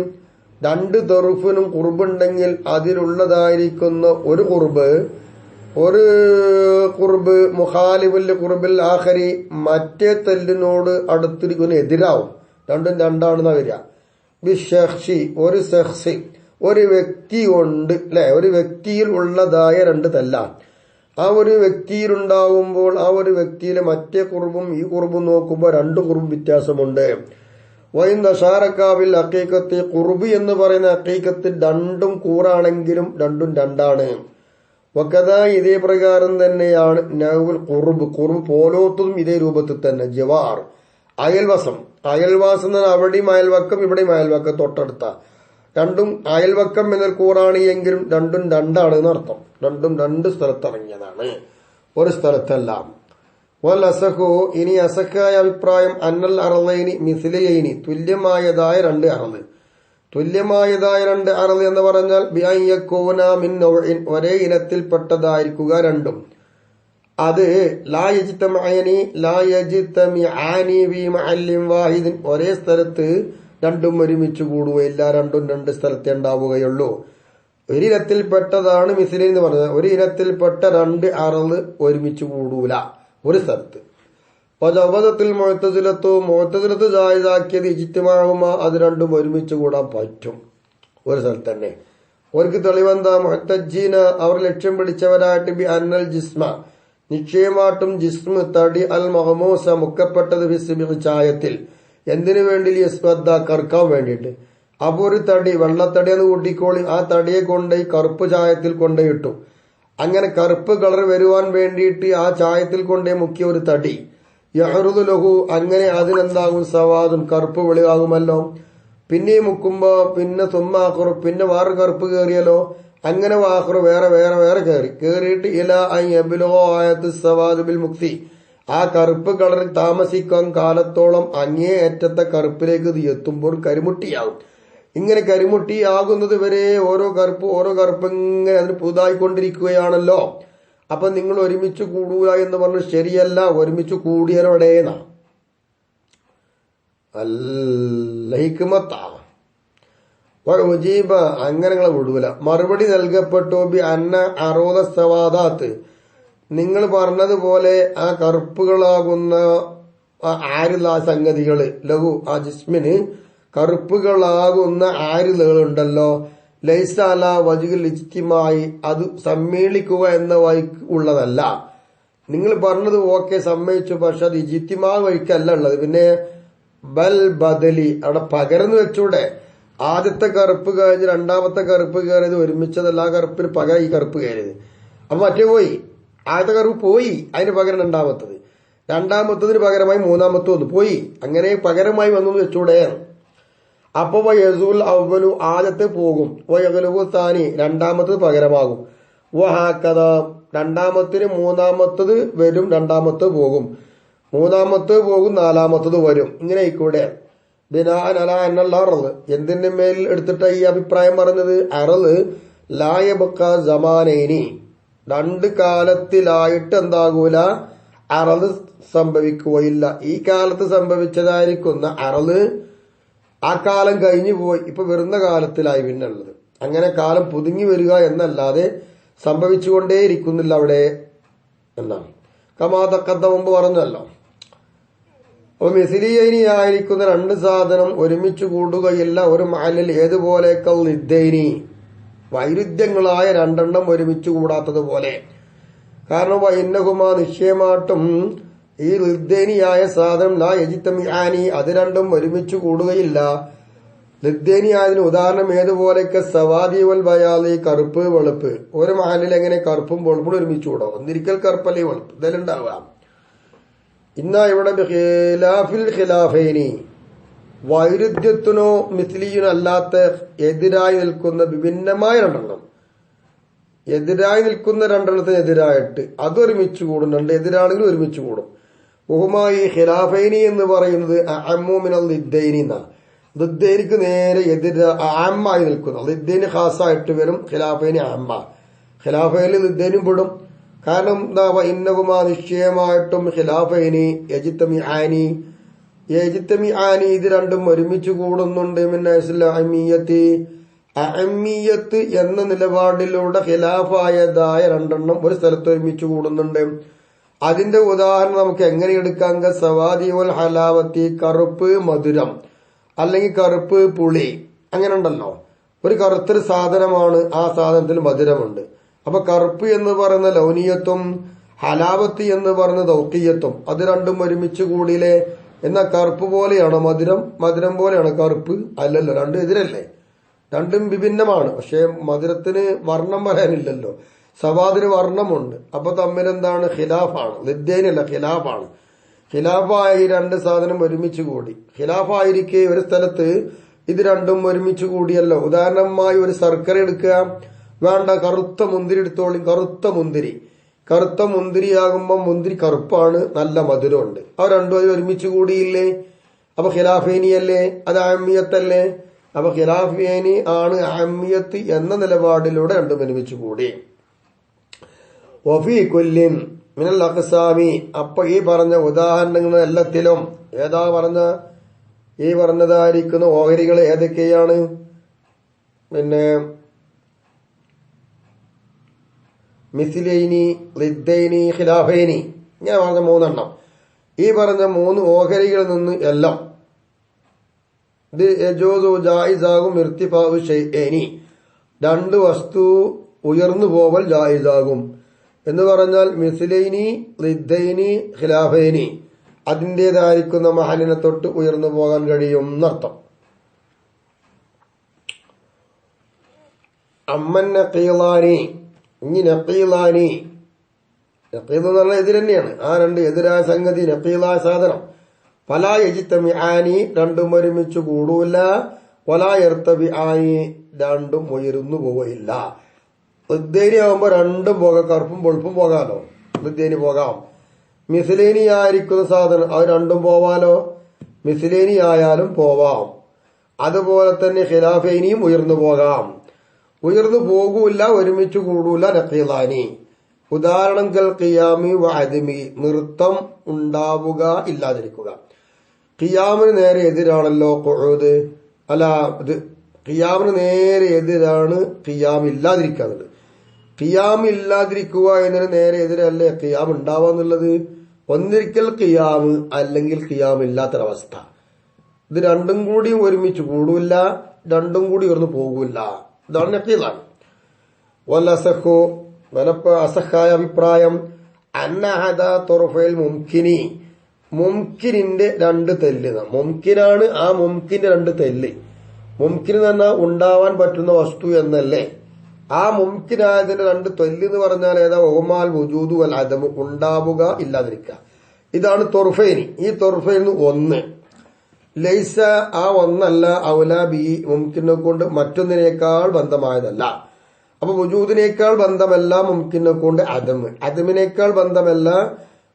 രണ്ട് തെറുഫിനും കുർബുണ്ടെങ്കിൽ അതിലുള്ളതായിരിക്കുന്ന ഒരു കുർബ് മുഖാലിബുൽ കുർബിൽ ആഖരി മറ്റേ തെല്ലിനോട് അടുത്തിരിക്കുന്ന എതിരാവും. രണ്ടും രണ്ടാണെന്നാ വരിക. ബിശഖ്സി ഒരു ശഖ്സി ഒരു വ്യക്തി കൊണ്ട് അല്ലെ, ഒരു വ്യക്തിയിൽ ഉള്ളതായ രണ്ട് തെല്ലാണ്. ആ ഒരു വ്യക്തിയിലുണ്ടാകുമ്പോൾ ആ ഒരു വ്യക്തിയിലെ മറ്റേ കുർബും ഈ കുർബും നോക്കുമ്പോൾ രണ്ട് കുർബും വ്യത്യാസമുണ്ട്. വൈന്ദഷാറക്കാവിൽ അക്കീക്കത്ത് കുർബ് എന്ന് പറയുന്ന അക്കീക്കത്ത് രണ്ടും കൂറാണെങ്കിലും രണ്ടും രണ്ടാണ്. വക്കഥ ഇതേ പ്രകാരം തന്നെയാണ് നൗൽ കുർബ് പോലോത്തും ഇതേ രൂപത്തിൽ തന്നെ. ജവാർ അയൽവാസം അവിടെയും അയൽവക്കം ഇവിടെയും അയൽവക്കം തൊട്ടടുത്ത രണ്ടും അയൽവക്കം എന്നൊരു കൂറാണ് എങ്കിലും രണ്ടും രണ്ടാണ് എന്നർത്ഥം. രണ്ടും രണ്ട് സ്ഥലത്തിറങ്ങിയതാണ്, ഒരു സ്ഥലത്തല്ല. വൽ അസഖു ഇനി അസഖായ അഭിപ്രായം അന്നൽ അറളൈനി മിസ്ലിയൈനി തുല്യമായതായ രണ്ട് അറള്. തുല്യമായതായ രണ്ട് അറള് എന്ന് പറഞ്ഞാൽ ബിഅയ്യകൂന മിൻ നൗഇൻ ഒരേ ഇനത്തിൽപ്പെട്ടതായിരിക്കുക രണ്ടും. അത് ലാ യജ്തമിആനി ഫീ മഹല്ലിൻ വാഹിദിൻ ഒരേ സ്ഥലത്ത് രണ്ടും ഒരുമിച്ച് കൂടുകയില്ല. രണ്ടും രണ്ട് സ്ഥലത്തേ ഉണ്ടാവുകയുള്ളൂ. ഒരിനത്തിൽപ്പെട്ടതാണ് മിസ്ലി എന്ന് പറഞ്ഞത്. ഒരു ഇനത്തിൽപ്പെട്ട രണ്ട് അറള് ഒരുമിച്ച് കൂടൂല ഒരു സ്ഥലത്ത്. പദത്തിൽ മുഅ്തസിലത്ത് ജായിസാക്കിയത് ഇജ്തിമാഉമ അത് രണ്ടും ഒരുമിച്ച് കൂടാൻ പറ്റും ഒരു സ്ഥലത്ത് തന്നെ. അവർക്ക് തെളിവെന്താ? മുഹ്തജ്ജീന അവർ ലക്ഷ്യം പിടിച്ചവരായിട്ട് ബി അന്നൽ ജിസ്മ നിശ്ചയമായിട്ടും ജിസ്മ് തടി അൽ മഹമൂസ മുക്കപ്പെട്ടത് ഫിസ്ബി ചായത്തിൽ എന്തിനു വേണ്ടി? യസ്വദ്ദ കറുക്കാൻ വേണ്ടിയിട്ട്. അപ്പൊ ഒരു തടി വെള്ളത്തടി എന്ന് കൂട്ടിക്കോളി, ആ തടിയെ കൊണ്ടുപോയി കറുപ്പ് ചായത്തിൽ കൊണ്ടുപോയി ഇട്ടു. അങ്ങനെ കറുപ്പ് കളർ വരുവാൻ വേണ്ടിയിട്ട് ആ ചായത്തിൽ കൊണ്ടുപോയി മുക്കിയ ഒരു തടി യഹ്റുദു ലഹു അങ്ങനെ അതിനെന്താകും? സവാദുൻ കറുപ്പ് വെളിവാകുമല്ലോ. പിന്നെ മുക്കുമ്പോ പിന്നെ സുമ്മാഖുർ പിന്നെ വേറെ കറുപ്പ് കയറിയല്ലോ. അങ്ങനെ വാഖുർ വേറെ വേറെ വേറെ കേറിയിട്ട് ഇല ആയത്ത് സവാദ് ബിൽ മുക്തി ആ കറുപ്പ് കളറിൽ താമസിക്കാൻ കാലത്തോളം അങ്ങേയറ്റത്തെ കറുപ്പിലേക്ക് ഇത് എത്തുമ്പോൾ കരിമുട്ടിയാകും. ഇങ്ങനെ കരിമുട്ടിയാകുന്നത് വരെ ഓരോ കറുപ്പ് ഇങ്ങനെ അതിന് പുതുതായിക്കൊണ്ടിരിക്കുകയാണല്ലോ. അപ്പൊ നിങ്ങൾ ഒരുമിച്ച് കൂടൂല എന്ന് പറഞ്ഞ് ശരിയല്ല. ഒരുമിച്ച് കൂടിയവരുടേന്നാ അല്ലഹിക്കുമത്താ അങ്ങനെ നിങ്ങളെ വിടൂല. മറുപടി നൽകപ്പെട്ടു ബി അന്ന അറോദ സവാദാത്ത് നിങ്ങൾ പറഞ്ഞതുപോലെ ആ കറുപ്പുകളാകുന്ന ആരുള്ള ആ സംഗതികള് ലഘു ആ ജിസ്മിന് കറുപ്പുകളാകുന്ന ആരുകളുണ്ടല്ലോ ലൈസ അല വജുൽ ഇജ്തിമായി അത് സമ്മേളിക്കുക എന്ന വഴിക്ക് ഉള്ളതല്ല. നിങ്ങൾ പറഞ്ഞത് ഓക്കെ സമ്മതിച്ചു, പക്ഷെ അത് ഇജ്തിമാ വഴിക്കല്ല ഉള്ളത്. പിന്നെ ബൽ ബദലി അവിടെ പകർന്നു വെച്ചൂടെ? ആദ്യത്തെ കറുപ്പ് കഴിഞ്ഞ് രണ്ടാമത്തെ കറുപ്പ് കയറിയത് ഒരുമിച്ചതല്ല. ആ കറുപ്പിന് പകരം ഈ കറുപ്പ് കയറിയത്. അപ്പൊ മറ്റേ പോയി ആദ്യത്തെ കറുപ്പ് പോയി, അതിന് പകരം രണ്ടാമത്തതിന് പകരമായി മൂന്നാമത്തെ വന്നു പോയി. അങ്ങനെ പകരമായി വന്നു വെച്ചൂടെ? അപ്പൊ വയസൂൽ അവലു ആദ്യത്തെ പോകും, വയകലുഹു താനി രണ്ടാമത്തത് പകരമാകും, വഹാക്കഥ രണ്ടാമത്തിന് മൂന്നാമത്തത് വരും, രണ്ടാമത്തത് പോകും, മൂന്നാമത്തത് പോകും, നാലാമത്തത് വരും. ഇങ്ങനെ ആയിക്കൂടെ? ബിനാഅൻ അലാ അന്നൽ അർള് എന്തിന്റെ മേൽ എടുത്തിട്ട് ഈ അഭിപ്രായം പറഞ്ഞത്? അറള് ലായബക്ക സമാനൈനി രണ്ട് കാലത്തിലായിട്ട് എന്താകൂല അറള് സംഭവിക്കുകയില്ല. ഈ കാലത്ത് സംഭവിച്ചതായിരിക്കുന്ന അറള് ആ കാലം കഴിഞ്ഞു പോയി, ഇപ്പൊ വരുന്ന കാലത്തിലായി പിന്നുള്ളത്. അങ്ങനെ കാലം പുതുങ്ങി വരിക എന്നല്ലാതെ സംഭവിച്ചുകൊണ്ടേയിരിക്കുന്നില്ല അവിടെ എന്നാണ്. കമാതക്കത്ത മുമ്പ് പറഞ്ഞല്ലോ. അപ്പൊ മിസിലിയൈനി ആയിരിക്കുന്ന രണ്ട് സാധനം ഒരുമിച്ച് കൂടുകയില്ല ഒരു മഹലിൽ. ഏതുപോലെ? കൗലിദ്ദൈനി വൈരുദ്ധ്യങ്ങളായ രണ്ടെണ്ണം ഒരുമിച്ച് കൂടാത്തതുപോലെ. കാരണം ഇന്നഹുമാ നിശ്ചയമായിട്ടും ഈ ലിദ്ദൈനിയായ സാധനം ലാ യജ്തമിആനി അത് രണ്ടും ഒരുമിച്ച് കൂടുകയില്ല. ലിദ്ദൈനിയായതിന് ഉദാഹരണം ഏതുപോലെയൊക്കെ സവാദി വൽ ബയാദി കറുപ്പ് വെളുപ്പ്. ഒരു മഹലിൽ എങ്ങനെ കറുപ്പും വെളുപ്പും ഒരുമിച്ച് കൂടാം? ഒന്നിരിക്കൽ കറുപ്പല്ലേ വെളുപ്പ് ഇതിലുണ്ടാവുക. ഇന്നാ ഇവിടെ ഖിലാഫിൽ ഖിലാഫൈനി വൈരുദ്ധ്യത്തിനോ മിസ്ലിയിനോ അല്ലാത്ത എതിരായി നിൽക്കുന്ന വിഭിന്നമായ രണ്ടെണ്ണം. എതിരായി നിൽക്കുന്ന രണ്ടെണ്ണത്തിന് എതിരായിട്ട് അതൊരുമിച്ച് കൂടും. രണ്ട് എതിരാണെങ്കിലും ഒരുമിച്ച് കൂടും. ബഹുമായി ഖിലാഫൈനി എന്ന് പറയുന്നത് അഅമ്മുമിനൽ ലിദ്ദൈനി എന്നാണ്. ലിദ്ദൈനിക്ക് നേരെ ആമ്മായി നിൽക്കുന്നു. ലിദ്ദൈന് ഖാസായിട്ട് വരും, ഖിലാഫൈനി ആമ്മ. ഖിലാഫൈനിൽ ലിദ്ദൈനും പെടും. കാരണം എന്താ, ഇന്നകുമാ നിശ്ചയമായിട്ടും ഖിലാഫൈനി യജ്തമിആനി ഇത് രണ്ടും ഒരുമിച്ച് കൂടുന്നുണ്ട്. അഅമ്മിയത്ത് എന്ന നിലപാടിലൂടെ ഖിലാഫായതായ രണ്ടെണ്ണം ഒരു സ്ഥലത്ത് ഒരുമിച്ച് കൂടുന്നുണ്ട്. അതിന്റെ ഉദാഹരണം നമുക്ക് എങ്ങനെ എടുക്കാം? സവാദി വൽ ഹലാവത്തി, കറുപ്പ് മധുരം അല്ലെങ്കിൽ കറുപ്പ് പുളി, അങ്ങനെ ഉണ്ടല്ലോ. ഒരു കറുത്തൊരു സാധനമാണ്, ആ സാധനത്തിൽ മധുരമുണ്ട്. അപ്പൊ കറുപ്പ് എന്ന് പറയുന്ന ലൗനിയത്വം ഹലാവത്തി എന്ന് പറയുന്ന ദൗക്കിയത്വം അത് രണ്ടും ഒരുമിച്ച് കൂടിയില്ലേ? എന്നാൽ കറുപ്പ് പോലെയാണോ മധുരം? മധുരം പോലെയാണോ കറുപ്പ്? അല്ലല്ലോ, രണ്ടും എതിരല്ലേ, രണ്ടും വിഭിന്നമാണ്. പക്ഷെ മധുരത്തിന് വർണ്ണം പറയാനില്ലല്ലോ, സവാദിന് വർണ്ണമുണ്ട്. അപ്പൊ തമ്മിലെന്താണ്? ഖിലാഫാണ്, ലിദ്ദൈനല്ല ഖിലാഫാണ്. ഖിലാഫായ ഈ രണ്ട് സാധനം ഒരുമിച്ച് കൂടി. ഖിലാഫായിരിക്കെ ഒരു സ്ഥലത്ത് ഇത് രണ്ടും ഒരുമിച്ച് കൂടിയല്ലോ. ഉദാഹരണമായി ഒരു ശർക്കര എടുക്കുക, വേണ്ട കറുത്ത മുന്തിരി എടുത്തോളി. കറുത്ത മുന്തിരിയാകുമ്പോൾ മുന്തിരി കറുപ്പാണ്, നല്ല മധുരമുണ്ട്. അവ രണ്ടും അത് ഒരുമിച്ച് കൂടിയില്ലേ? അപ്പൊ ഖിലാഫേനി അല്ലേ, അത് അഹമ്മിയത്തല്ലേ? അപ്പൊ ഖിലാഫേനി ആണ് അഹമ്മിയത്ത് എന്ന നിലപാടിലൂടെ രണ്ടും ഒരുമിച്ച് കൂടി. വഫീ കുല്ലിൻ മിനൽ അഖ്സാമി, അപ്പൊ ഈ പറഞ്ഞ ഉദാഹരണങ്ങൾ എല്ലാത്തിലും ഏതാ ഈ പറഞ്ഞതായിരിക്കുന്ന ഓഹരികൾ ഏതൊക്കെയാണ്? മിസ്ലൈനി, ലിദ്ദൈനി, ഖിലാഫൈനി, ഞാൻ പറഞ്ഞ മൂന്നെണ്ണം. ഈ പറഞ്ഞ മൂന്ന് ഓഹരികളിൽ നിന്ന് എല്ലാം ഇത് യജൂസു ജായിസാകും. ഇർത്തിഫാഉ ശൈഅനി, രണ്ട് വസ്തു ഉയർന്നു പോവൽ ജായിസാകും എന്ന് പറഞ്ഞാൽ മിസ്ലൈനി, ലിദ്ദൈനി, ഖിലാഫൈനി അതിന്റേതായിരിക്കുന്ന മഹലിനെ തൊട്ട് ഉയർന്നു പോകാൻ കഴിയും എന്നർത്ഥം. അമ്മൻ നഖീലാനി, ഇനി നഖീലാനി, നഖീൽ എന്ന് പറഞ്ഞാൽ എതിർ തന്നെയാണ്. ആ രണ്ട് എതിരായ സംഗതി നഖീലായ സാധനം. ഫലാ യജ്തമിആനി, രണ്ടും ഒരുമിച്ച് കൂടൂല. വലാ യർതബിആനി, രണ്ടും ഉയർന്നു പോവില്ല. ലിദ്ദൈനി ആകുമ്പോ രണ്ടും പോകാം, കറുപ്പും വെളുപ്പും പോകാലോ, ലിദ്ദൈനി പോകാം. മിസ്ലൈനി ആയിരിക്കുന്ന സാധനം അത് രണ്ടും പോവാലോ, മിസ്ലൈനി ആയാലും പോവാം. അതുപോലെ തന്നെ ഖിലാഫൈനിയും ഉയർന്നു പോകാം. ഉയർന്നു പോകൂല, ഒരുമിച്ച് കൂടൂല നഖീലാനി. ഉദാഹരണം കൽ ഖിയാമി വഅദമി, നൃത്തം ഉണ്ടാവുക ഇല്ലാതിരിക്കുക. ഖിയാമിന് നേരെ എതിരാണല്ലോ ഖുഊദ്, അല്ല ഇത് ഖിയാമിന് നേരെ എതിരാണ് ഖിയാം ഇല്ലാതിരിക്കുക. ഖിയാം ഇല്ലാതിരിക്കുക എന്നതിന് നേരെ എതിരല്ലേ ഖിയാം ഉണ്ടാവാന്നുള്ളത്. ഒന്നിരിക്കൽ ഖിയാം അല്ലെങ്കിൽ ഖിയാം ഇല്ലാത്തൊരവസ്ഥ. ഇത് രണ്ടും കൂടി ഒരുമിച്ച് കൂടൂല്ല, രണ്ടും കൂടി ഉയർന്നു പോകൂല. ഇതാണ് നഖീലാണ്. വലസഖു, അസഹായ അഭിപ്രായം അന്നഹദ തുർഫയിൽ മുംകിനി, മുംകിനിന്റെ രണ്ട് തെല്ല്. മുംകിനാണ് ആ മുംകിന്റെ രണ്ട് തെല്ല്. മുംകിൻ എന്ന് പറഞ്ഞാൽ ഉണ്ടാവാൻ പറ്റുന്ന വസ്തു എന്നല്ലേ. ആ മുംകിനായതിന്റെ രണ്ട് തെല്ല് എന്ന് പറഞ്ഞാൽ ഏതാ? ഒഹ്മാൽ വുജൂദു വൽ അദമു, ഉണ്ടാവുക ഇല്ലാതിരിക്കുക. ഇതാണ് തൊർഫൈനി. ഈ തൊർഫൈന് ഒന്ന് ലൈസ, ആ ഒന്നല്ല ഔലാ ബി, മുംകിനെ കൊണ്ട് മറ്റൊന്നിനേക്കാൾ ബന്ധമായതല്ല. അപ്പൊ വുജൂദിനേക്കാൾ ബന്ധമല്ല മുംകിനെ കൊണ്ട് അദമ്, അദമിനേക്കാൾ ബന്ധമല്ല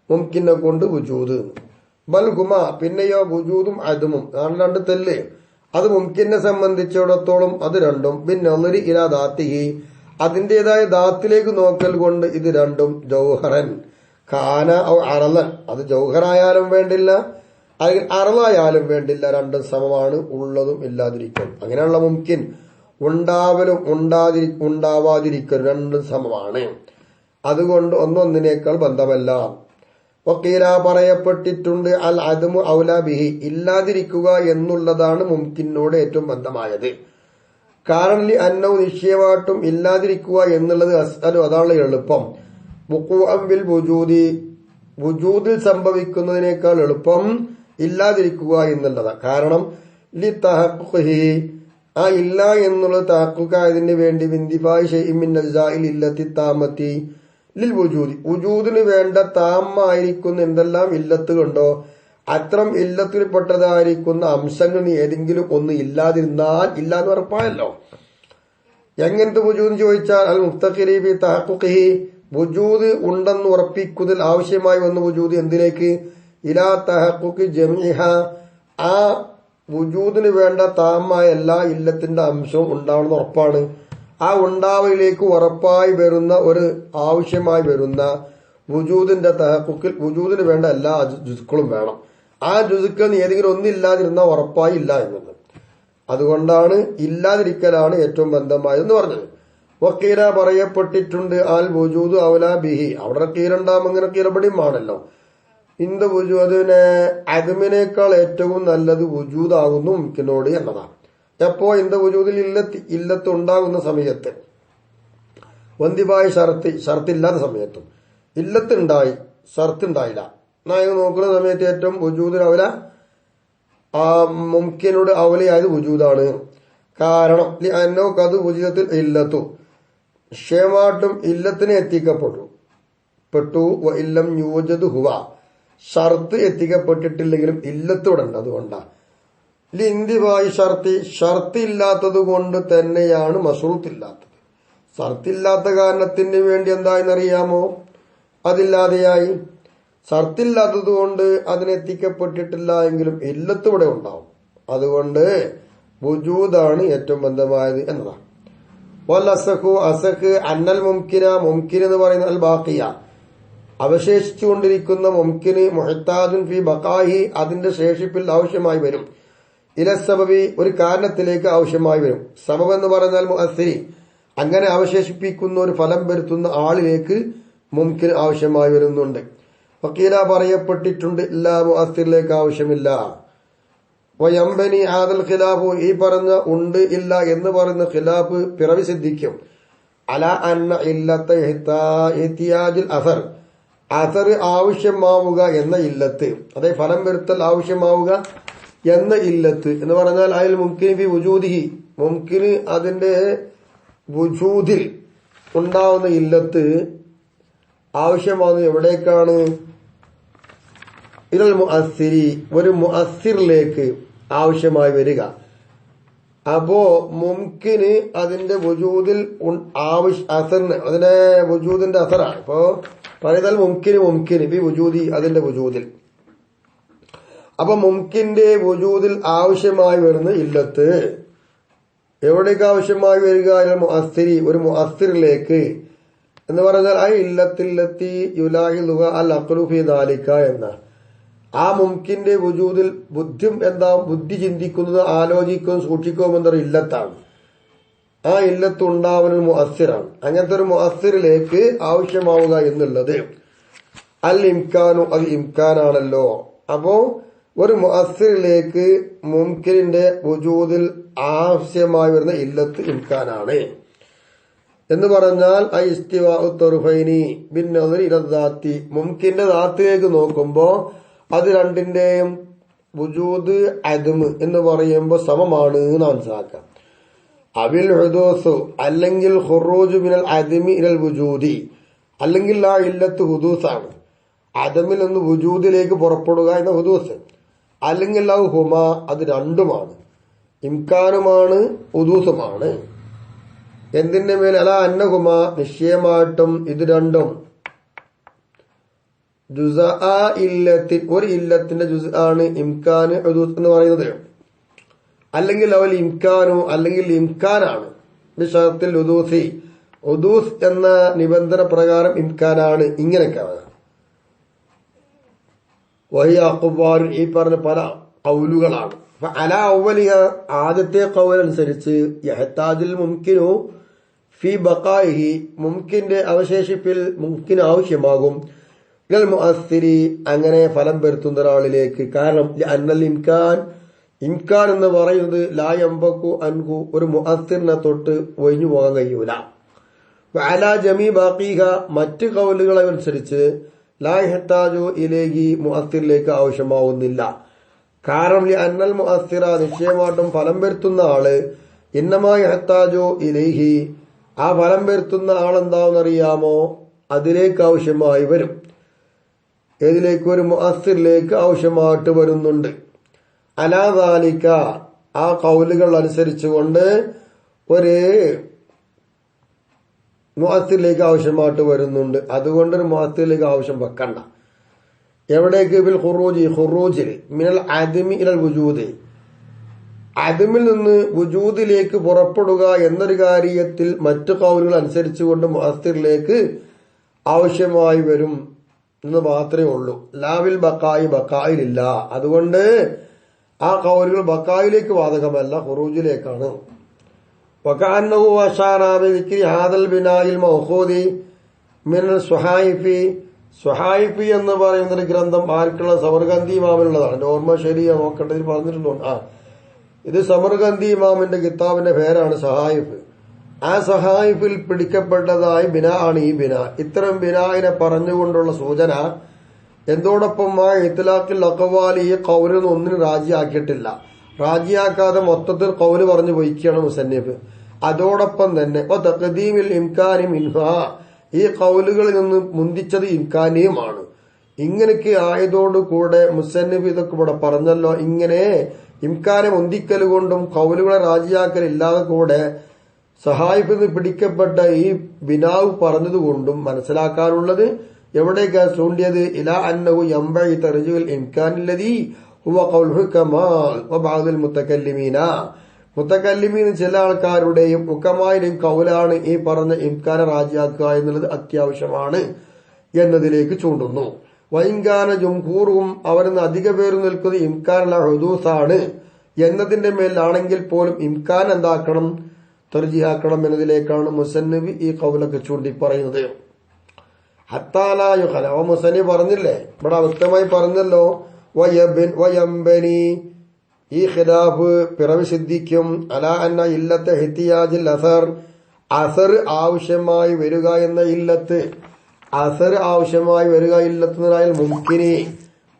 മുംകിനെ കൊണ്ട് വുജൂദ്. ബൽഹുമ, പിന്നെയോ വുജൂദും അദമും ആണ് രണ്ട് തെല്ല്. അത് മുംകിനെ സംബന്ധിച്ചിടത്തോളം അത് രണ്ടും ബിന്നളരി ഇലാ ദാത്തിഹി, അതിന്റേതായ ദാത്തിലേക്ക് നോക്കൽ കൊണ്ട് ഇത് രണ്ടും ജൗഹറൻ ഖാന ഔ അറലൻ, അത് ജൗഹറായാലും വേണ്ടില്ല അല്ലെങ്കിൽ അറലായാലും വേണ്ടില്ല, രണ്ടും സമമാണ്. ഉള്ളതും ഇല്ലാതിരിക്കും. അങ്ങനെയുള്ള മുംകിൻ ഉണ്ടാവലും ഉണ്ടാവാതിരിക്കലും രണ്ടും സമമാണ്. അതുകൊണ്ട് ഒന്നൊന്നിനേക്കാൾ ബന്ധമല്ല. വക്കീല, പറയപ്പെട്ടിട്ടുണ്ട് അൽ അദമു ഔലാ ബിഹി, ഇല്ലാതിരിക്കുക എന്നുള്ളതാണ് മുംകിനോട് ഏറ്റവും ബന്ധമായത്. കാരണം അന്നവും നിശ്ചയമായിട്ടും ഇല്ലാതിരിക്കുക എന്നുള്ളത് അസ്അലു, അതാണ് എളുപ്പം. വുഖൂഅൻ ബിൽ വുജൂദി, വുജൂദിൽ സംഭവിക്കുന്നതിനേക്കാൾ എളുപ്പം ഇല്ലാതിരിക്കുക എന്നുള്ളതാണ്. കാരണം ലി തഹഖുഖിഹി, ആ ഇല്ല എന്നുള്ളത് തഹഖുഖായതിന് വേണ്ടി വിന്ദിഫായി ഷൈഇൻ മിൻ അജ്സാഇൽ ഇല്ലത്തി താമത്തി ലിൽ വുജൂദി, വുജൂദിന് വേണ്ട താമായിരിക്കുന്ന എന്തെല്ലാം ഇല്ലത്തുണ്ടോ അത്തരം ഇല്ലത്തിൽപ്പെട്ടതായിരിക്കുന്ന അംശങ്ങൾ ഏതെങ്കിലും ഒന്ന് ഇല്ലാതിരുന്നാൽ ഇല്ലാന്ന് ഉറപ്പായല്ലോ. എങ്ങനത്തെ വുജൂദ് ചോദിച്ചാൽ അൽ മുഫ്തഖിരി ബി തഹഖുഖിഹി വുജൂദ് ഉണ്ടെന്ന് ഉറപ്പിക്കുന്നതിൽ ആവശ്യമായി വന്ന വുജൂദ് എന്തിലേക്ക് ഇലാ തഹഖുഖി ജമീഹ ആ വുജൂദിന് വേണ്ട താമായ എല്ലാ ഇല്ലത്തിന്റെ അംശവും ഉണ്ടാവണമെന്ന് ഉറപ്പാണ്. ആ ഉണ്ടാവലിലേക്ക് ഉറപ്പായി വരുന്ന ഒരു ആവശ്യമായി വരുന്ന വുജൂദിന്റെ തഹഖുഖിൽ വുജൂദിന് വേണ്ട എല്ലാ ജുസുക്കളും വേണം. ആ ജുസുക്കൾ ഏതെങ്കിലും ഒന്നില്ലാതിരുന്ന ഉറപ്പായി ഇല്ല എന്നത്. അതുകൊണ്ടാണ് ഇല്ലാതിരിക്കലാണ് ഏറ്റവും ബന്ധമായതെന്ന് പറഞ്ഞത്. വക്കീല പറയപ്പെട്ടിട്ടുണ്ട് അൽ വുജൂദ് ഔലാ ബിഹി അവിടെ കീലുണ്ടാവും അങ്ങനെ കീലപടിയുമാണല്ലോ. ഇന്ത വുജൂദിനെ അദമിനേക്കാൾ ഏറ്റവും നല്ലത് വുജൂദാകുന്നു മുംകിനോട് എന്നതാണ്. എപ്പോ ഇന്ത വുജൂദിൽ ഇല്ലത്ത് ഉണ്ടാകുന്ന സമയത്ത് വന്തിബായ ഷർത്തില്ലാത്ത സമയത്തും ഇല്ലത്തുണ്ടായി ഷർത്തുണ്ടായില്ല നായക നോക്കുന്ന സമയത്ത് ഏറ്റവും വുജൂദിന് ഔല ആ മുംകിനോട് ഔലയായത് വുജൂദാണ്. കാരണം അന്നോ കത് വുജൂദത്തിൽ ഇല്ലത്തു ക്ഷേമാട്ടും ഇല്ലത്തിന് എത്തിക്കപ്പെട്ടു ഇല്ലം യൂജദ് ഹുവ ഷർത്ത് എത്തിക്കപ്പെട്ടിട്ടില്ലെങ്കിലും ഇല്ലത്തോടെ ഉണ്ട്. അതുകൊണ്ടാണ് ലിന്തിവായി ഷർത്ത് ഇല്ലാത്തത് കൊണ്ട് തന്നെയാണ് മസ്റൂത്തില്ലാത്തത്. ഷർത്തില്ലാത്ത കാരണത്തിന് വേണ്ടി എന്തായെന്നറിയാമോ അതില്ലാതെയായി. ഷർത്തില്ലാത്തത് കൊണ്ട് അതിനെത്തിക്കപ്പെട്ടിട്ടില്ല എങ്കിലും ഇല്ലത്തോടെ ഉണ്ടാവും. അതുകൊണ്ട് വുജൂദാണ് ഏറ്റവും ബന്ധമായത് എന്നതാണ്. വൽ അസഖു അസഖ് അന്നൽ മുംകിൻ എന്ന് പറയുന്ന അൽ ബാഖിയ അവശേഷിച്ചുകൊണ്ടിരിക്കുന്ന മുംകിന് മുഹ്താജുൻ ഫി ബഖാഹി അതിന്റെ ശേഷിപ്പിൽ ആവശ്യമായി വരും. ഇല സബബി ഒരു കാരണത്തിലേക്ക് ആവശ്യമായി വരും. സബബ് എന്ന് പറഞ്ഞാൽ മുഅസ്സിരി അങ്ങനെ അവശേഷിപ്പിക്കുന്ന ഒരു ഫലം വരുത്തുന്ന ആളിലേക്ക് മുംകിൻ ആവശ്യമായി വരുന്നുണ്ട്. വക്കീല പറയപ്പെട്ടിട്ടുണ്ട് ഇല്ലാ മുഅസ്സിറിലേക്ക് ആവശ്യമില്ല. വയംബനി ആദൽ ഖിലാഫു ഈ പറഞ്ഞ ഉണ്ട് ഇല്ല എന്ന് പറയുന്ന ഖിലാഫ് പിറവി സിദ്ധിക്കും. അല അന്ന ഇല്ലത്തെ ഇഹ്തിയാജുൽ അസർ ആവശ്യമാവുക എന്ന ഇല്ലത്ത് അതെ ഫലം വരുത്തൽ ആവശ്യമാവുക എന്ന ഇല്ലത്ത് എന്ന് പറഞ്ഞാൽ അതിൽ മുംകിൻ ഫി വുജൂദിഹി മുംകിന് അതിന്റെ വുജൂദിൽ ഉണ്ടാവുന്ന ഇല്ലത്ത് ആവശ്യമാവുന്നത് എവിടേക്കാണ് ഇലൽ മുഅസ്സിരി ഒരു മുഅസ്സിറിലേക്ക് ആവശ്യമായി വരിക. അപ്പോ മുംകിന് അതിന്റെ വുജൂദിൽ അസറിന് അതിന്റെ വുജൂദിന്റെ അസറാണ്. ഇപ്പോ പറയുന്നത് മുംകിന് ബി വുജൂദി അതിന്റെ വുജൂദിൽ. അപ്പൊ മുംകിന്റെ വുജൂദിൽ ആവശ്യമായി വരുന്ന ഇല്ലത്ത് എവിടേക്ക് ആവശ്യമായി വരിക മുഅസ്സിരി ഒരു മുഅസ്സിറിലേക്ക് എന്ന് പറഞ്ഞാൽ ആ ഇല്ലത്തിലെത്തി യുലാഹിലുക അൽ അഖ്ലു ഫി ദാലിക എന്ന ആ മുംകിന്റെ വുജൂദിൽ ബുദ്ധി ചിന്തിക്കുന്നത് ആലോചിക്കുകയും സൂക്ഷിക്കുകയും എന്നൊരു ഇല്ലത്താണ്. ആ ഇല്ലത്ത് ഉണ്ടാവുന്ന മുഅസ്സിറാണ്. അങ്ങനത്തെ ഒരു മുഅസ്സിറിലേക്ക് ആവശ്യമാവുക എന്നുള്ളത് അൽ ഇംകാനു അത് ഇംകാനാണല്ലോ. അപ്പോ ഒരു മുഅസ്സിറിലേക്ക് മുംകിന്റെ വുജൂദിൽ ആവശ്യമായി വരുന്ന ഇല്ലത്ത് ഇംകാനാണ് എന്ന് പറഞ്ഞാൽ ഐ ഇസ്തിവാഉ തർഫൈനി ബിൻ നദരി ഇല ദാത്തി മുംകിന്റെ ദാത്തിലേക്ക് നോക്കുമ്പോ അത് രണ്ടിന്റെയും വുജൂദ് അദം എന്ന് പറയുമ്പോൾ സമമാണ് എന്ന് മനസ്സിലാക്കാം. അവിൽ ഹുദൂസു അല്ലെങ്കിൽ ഖുറൂജ് മിനൽ അദമി ഇലൽ വുജൂദി അല്ലെങ്കിൽ ആ ഇല്ലത്ത് ഹുദൂസാണ് അദമിൽ നിന്ന് വുജൂദിലേക്ക് പുറപ്പെടുക എന്ന ഹുദൂസ് അല്ലെങ്കിൽ ആ ഹുമ അത് രണ്ടുമാണ് ഇംകാനുമാണ് ഹുദൂസുമാണ്. എന്തിന്റെ മേൽ അല അന്നഹുമ നിശ്ചയമായിട്ടും ഇത് രണ്ടും ജുസ്ആ ഇല്ലത്തിൻ ഒരു ഇല്ലത്തിന്റെ ജുസ് ആണ് ഇംകാന് ഹുദൂസ് എന്ന് പറയുന്നത്. അല്ലെങ്കിൽ അവൽ ഇംകാനു അല്ലെങ്കിൽ ഇംകാനാണ് ബിശർത്തിൽ ഹുദൂസി ഹുദൂസ് എന്ന നിബന്ധന പ്രകാരം ഇംകാനാണ്. ഇങ്ങനെയൊക്കെയാണ് വഹിയ അഖ്വാൽ ഈ പറഞ്ഞ പല ഖൗലുകളാണ്. അല അവലിഹ ആദ്യത്തെ ഖൗൽ അനുസരിച്ച് യഹ്താജുൽ മുംകിനു ഫി ബഖായിഹി മുംകിന്റെ അവശേഷിപ്പിൽ മുംകിന് ആവശ്യമാകും ഇലൽ മുഅസ്സിരി അങ്ങനെ ഫലം വരുത്തുന്ന ഒരാളിലേക്ക്. കാരണം അന്നൽ ഇംകാൻ എന്ന് പറയുന്നത് ലാ യംബഖു അൻഹു ഒരു മുഅസ്സിറിനെ തൊട്ട് ഒഴിഞ്ഞു പോകാൻ കഴിയൂല. വഅല ജമീ ബാഖീഹ മറ്റ് ഖൗലുകളെ അനുസരിച്ച് ലാ യഹ്താജു ഇലൈഹി മുഅസ്സിറിലേക്ക് ആവശ്യമാവുന്നില്ല. കാരണം അന്നൽ മുഅസ്സിറ നിശ്ചയമായിട്ടും ഫലം വരുത്തുന്ന ആള് ഇന്നമാ യഹ്താജു ഇലൈഹി ആ ഫലം വരുത്തുന്ന ആളെന്താണെന്നറിയാമോ അതിലേക്ക് ആവശ്യമായി വരും. ഏതിലേക്ക് ഒരു മുഅസ്സിറിലേക്ക് ആവശ്യമായിട്ട് വരുന്നുണ്ട്. അലാ ദാലിക ആ ഖൗലുകൾ അനുസരിച്ചുകൊണ്ട് ഒരു മുഅസ്സിറിലേക്ക് ആവശ്യമായിട്ട് വരുന്നുണ്ട്. അതുകൊണ്ടൊരു മുഅസ്സിറിലേക്ക് ആവശ്യം വെക്കണ്ട. എവിടേക്ക്? ബിൽ ഖുറൂജിൽ മിനൽ അദ്മി ഇലൽ വുജൂദ്, അദ്മിൽ നിന്ന് വുജൂദിലേക്ക് പുറപ്പെടുക എന്നൊരു കാര്യത്തിൽ മറ്റു ഖൗലുകൾ അനുസരിച്ചുകൊണ്ട് മുഅസ്സിറിലേക്ക് ആവശ്യമായി വരും എന്ന് മാത്രമേ ഉള്ളൂ. ലാവിൽ ബക്കായി, ബക്കായിലില്ല. അതുകൊണ്ട് ആ ഖൗലുകൾ ബക്കായിലേക്ക് ബാധകമല്ല, ഖുറൂജിലേക്കാണ്. വകഅന്നഹു അശാറ ബിദിക്രി ഹാദൽ ബിനാഇൽ മൗഖൂദി മിനൽ സുഹൈഫി എന്ന് പറയുന്നൊരു ഗ്രന്ഥം ആർക്കുള്ള? സമർഖന്ദി ഇമാമിനുള്ളതാണ്. എന്റെ ഓർമ്മ ശരിയാ, നോക്കേണ്ടതിൽ പറഞ്ഞിട്ടുണ്ടോ? ഇത് സമർഖന്ദി ഇമാമിന്റെ കിതാബിന്റെ പേരാണ് സഹായിഫ്. ആ സഹായിഫിൽ പിടിക്കപ്പെട്ടതായി ബിനാ ആണ് ഈ ബിനാ. ഇത്തരം ബിനായിനെ പറഞ്ഞുകൊണ്ടുള്ള സൂചന എന്തോടൊപ്പം ഇത്ലാഖിൽ അഖ്വാലി ഈ ഖൗലൊന്നും ഒന്നിനും രാജിയാക്കിയിട്ടില്ല. രാജിയാക്കാതെ മൊത്തത്തിൽ ഖൗല് പറഞ്ഞു പോയിക്കാണ് മുസന്നിഫ്. അതോടൊപ്പം തന്നെ തഖ്ദീമിൽ ഇംകാനി മിൻഹാ, ഈ ഖൗലുകളിൽ നിന്ന് മുന്തിച്ചത് ഇംകാനിയുമാണ്. ഇങ്ങനെയൊക്കെ ആയതോടുകൂടെ മുസന്നിഫ് ഇതൊക്കെ ഇവിടെ പറഞ്ഞല്ലോ. ഇങ്ങനെ ഇംകാനെ മുന്തിക്കൽ കൊണ്ടും ഖൗലുകളെ രാജിയാക്കലില്ലാതെ കൂടെ സഹായിപ്പിൽ നിന്ന് പിടിക്കപ്പെട്ട ഈ ബിനാവ് പറഞ്ഞതുകൊണ്ടും മനസ്സിലാക്കാനുള്ളത് എവിടേക്കാ ചൂണ്ടിയത്? ഇലാ അന്നഹു യംബഇ തർജീഉൽ ഇംകാനില്ലദീ ഹുവ ഖൗലുൽ കമാൽ വബഅദുൽ മുതകല്ലിമീന, മുതകല്ലിമീൻ ചില ആൾക്കാരുടെയും മുഖമായുടെയും കൗലാണ് ഈ പറഞ്ഞ ഇംകാനെ രാജിയാക്കുക എന്നുള്ളത് അത്യാവശ്യമാണ് എന്നതിലേക്ക് ചൂണ്ടുന്നു. വൈങ്കാന ജംഹൂറും അവരിന്ന് അധിക പേര് നിൽക്കുന്നത് ഇംകാനുള്ള ഹുദൂസാണ് എന്നതിന്റെ മേലാണെങ്കിൽ പോലും ഇംകാൻ എന്താക്കണം? തർജിയാക്കണം എന്നതിലേക്കാണ് മുസന്നിഫ് ഈ ഖൗലൊക്കെ ചൂണ്ടി പറയുന്നത്. ഹത്താലായുഖല, മുസന്നിഫ് പറഞ്ഞില്ലേ, ഇവിടെ വ്യക്തമായി പറഞ്ഞല്ലോ. വയംബനി, ഈ ഖിലാഫ് പിറവി സിദ്ധിക്കും. അലാ അന്ന ഇല്ലത്തെ ഇഹ്തിയാജിൽ അസർ, അസർ ആവശ്യമായി വരിക എന്ന ഇല്ലത്ത്, അസർ ആവശ്യമായി വരിക ഇല്ലത്തുന്നതിൽ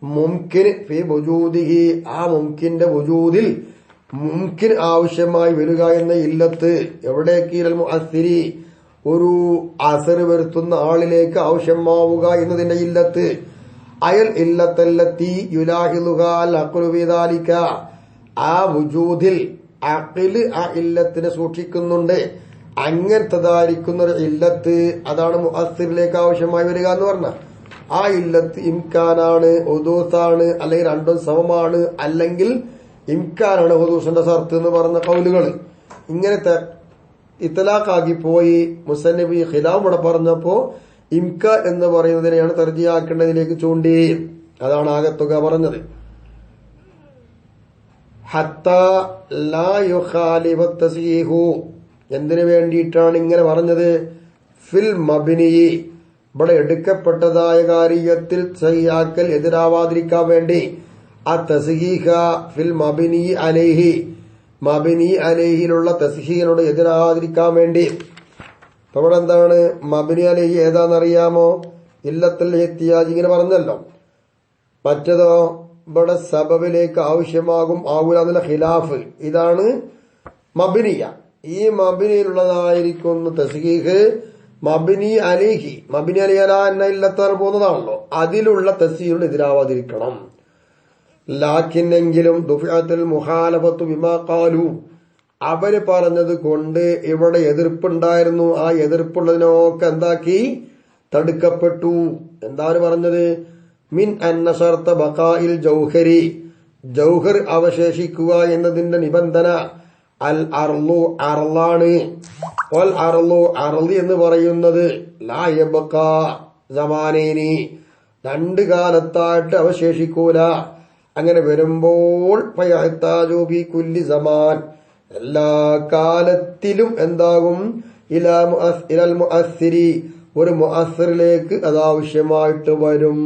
മുംകിൻ ഫി വുജൂദിഹി, ആ മുംകിന്റെ വുജൂദിൽ മുംകിൻ ആവശ്യമായി വരിക എന്ന ഇല്ലത്ത് എവിടേക്ക്? ഇലൽ മുഅസ്സിരി, ഒരു അസർ വരുത്തുന്ന ആളിലേക്ക് ആവശ്യമാവുക എന്നതിന്റെ ഇല്ലത്ത്. അയൽ ഇല്ലത്തല്ലത്തി യുലാഹിലുക അൽ അഖ്ലു ബിദാലിക, ആ വുജൂദിൽ അഖ്ല് ആ ഇല്ലത്തിനെ സൂക്ഷിക്കുന്നുണ്ട്. അങ്ങനത്തതായിരിക്കുന്ന ഒരു ഇല്ലത്ത്, അതാണ് മുഅസ്സിറിലേക്ക് ആവശ്യമായി വരിക എന്ന് പറഞ്ഞ ആ ഇല്ലത്ത് ഇംകാനാണ്, ഹുദൂസാണ്, അല്ലെങ്കിൽ രണ്ടും സമമാണ്, അല്ലെങ്കിൽ ഇംകാനാണ് ഹുദൂസിന്റെ ഷർത്ത് എന്ന് പറഞ്ഞ ഖൗലുകൾ ഇങ്ങനത്തെ ഇത്ലാഖാക്കി പോയി. മുസന്നിഫ് ഖിലാഫ് ഇവിടെ പറഞ്ഞപ്പോ ഇംകാൻ എന്ന് പറയുന്നതിനെയാണ് തർജിയാക്കേണ്ടതിലേക്ക് ചൂണ്ടി. അതാണ് ആകത്തുക പറഞ്ഞത്. ഹത്താ ലാ യുഖാലിഫ തസ്യീഹു, എന്തിനു വേണ്ടിയിട്ടാണ് ഇങ്ങനെ പറഞ്ഞത്? ഫിൽ മബ്നി, ഇവിടെ എടുക്കപ്പെട്ടതായ കാര്യത്തിൽ സഹിയാക്കൽ എതിരാവാതിരിക്കാൻ വേണ്ടി. ആ തസ്ഹീഹ ഫിൽ മബ്നി അലൈഹി, മബ്നി അലൈഹിലുള്ള തസ്ഹീഹിനോട് എതിരാവാതിരിക്കാൻ വേണ്ടി. അപ്പൊ ഇവിടെ എന്താണ് മബ്നി അലൈഹി? ഏതാണെന്നറിയാമോ? ഇല്ലത്തുൽ ഇഹ്തിയാജ് ഇങ്ങനെ പറഞ്ഞല്ലോ. മറ്റതോ ഇവിടെ സബബിലേക്ക് ആവശ്യമാകും ആവൂല എന്നുള്ള ഖിലാഫ്. ഇതാണ് മബ്നിയ. ഈ മബ്നിയിലുള്ളതായിരിക്കുന്നു തസ്ഹീഹ്. മബ്നി അലൈഹി, മബ്നി അലൈഹി അലാ അന്ന ഇല്ലത്താണ് പോകുന്നതാണല്ലോ, അതിലുള്ള തസ്ഹീഹിനോട് എതിരാവാതിരിക്കണം. ലാക്കിനെങ്കിലും ദുഫഅത്തുൽ മുഖാലഫത്തു ബിമാ ഖാലു, അവര് പറഞ്ഞത് കൊണ്ട് ഇവിടെ എതിർപ്പുണ്ടായിരുന്നു. ആ എതിർപ്പുള്ളതിനൊക്കെ എന്താക്കി? തടുക്കപ്പെട്ടു. എന്താണ് പറഞ്ഞത്? മിൻ അന്ന ശർത്ത ബഖാഇൽ ജൗഹരി, ജൗഹർ അവശേഷിക്കുക എന്നതിന്റെ നിബന്ധന അൽ അർളു, അർളാണ്. വൽ അർളു, അർളി എന്ന് പറയുന്നത് ലാ യബ്ഖാ സമാനൈനി, രണ്ട് കാലത്തായിട്ട് അവശേഷിക്കൂല. അങ്ങനെ വരുമ്പോൾ ഫയഹ്താജു ബി കുല്ലി സമാൻ, എല്ലാ കാലത്തിലും എന്താകും? ഇലൽ മുഅസ്സിരി, ഒരു മുഅസ്സിറിലേക്ക് അതാവശ്യമായിട്ട് വരും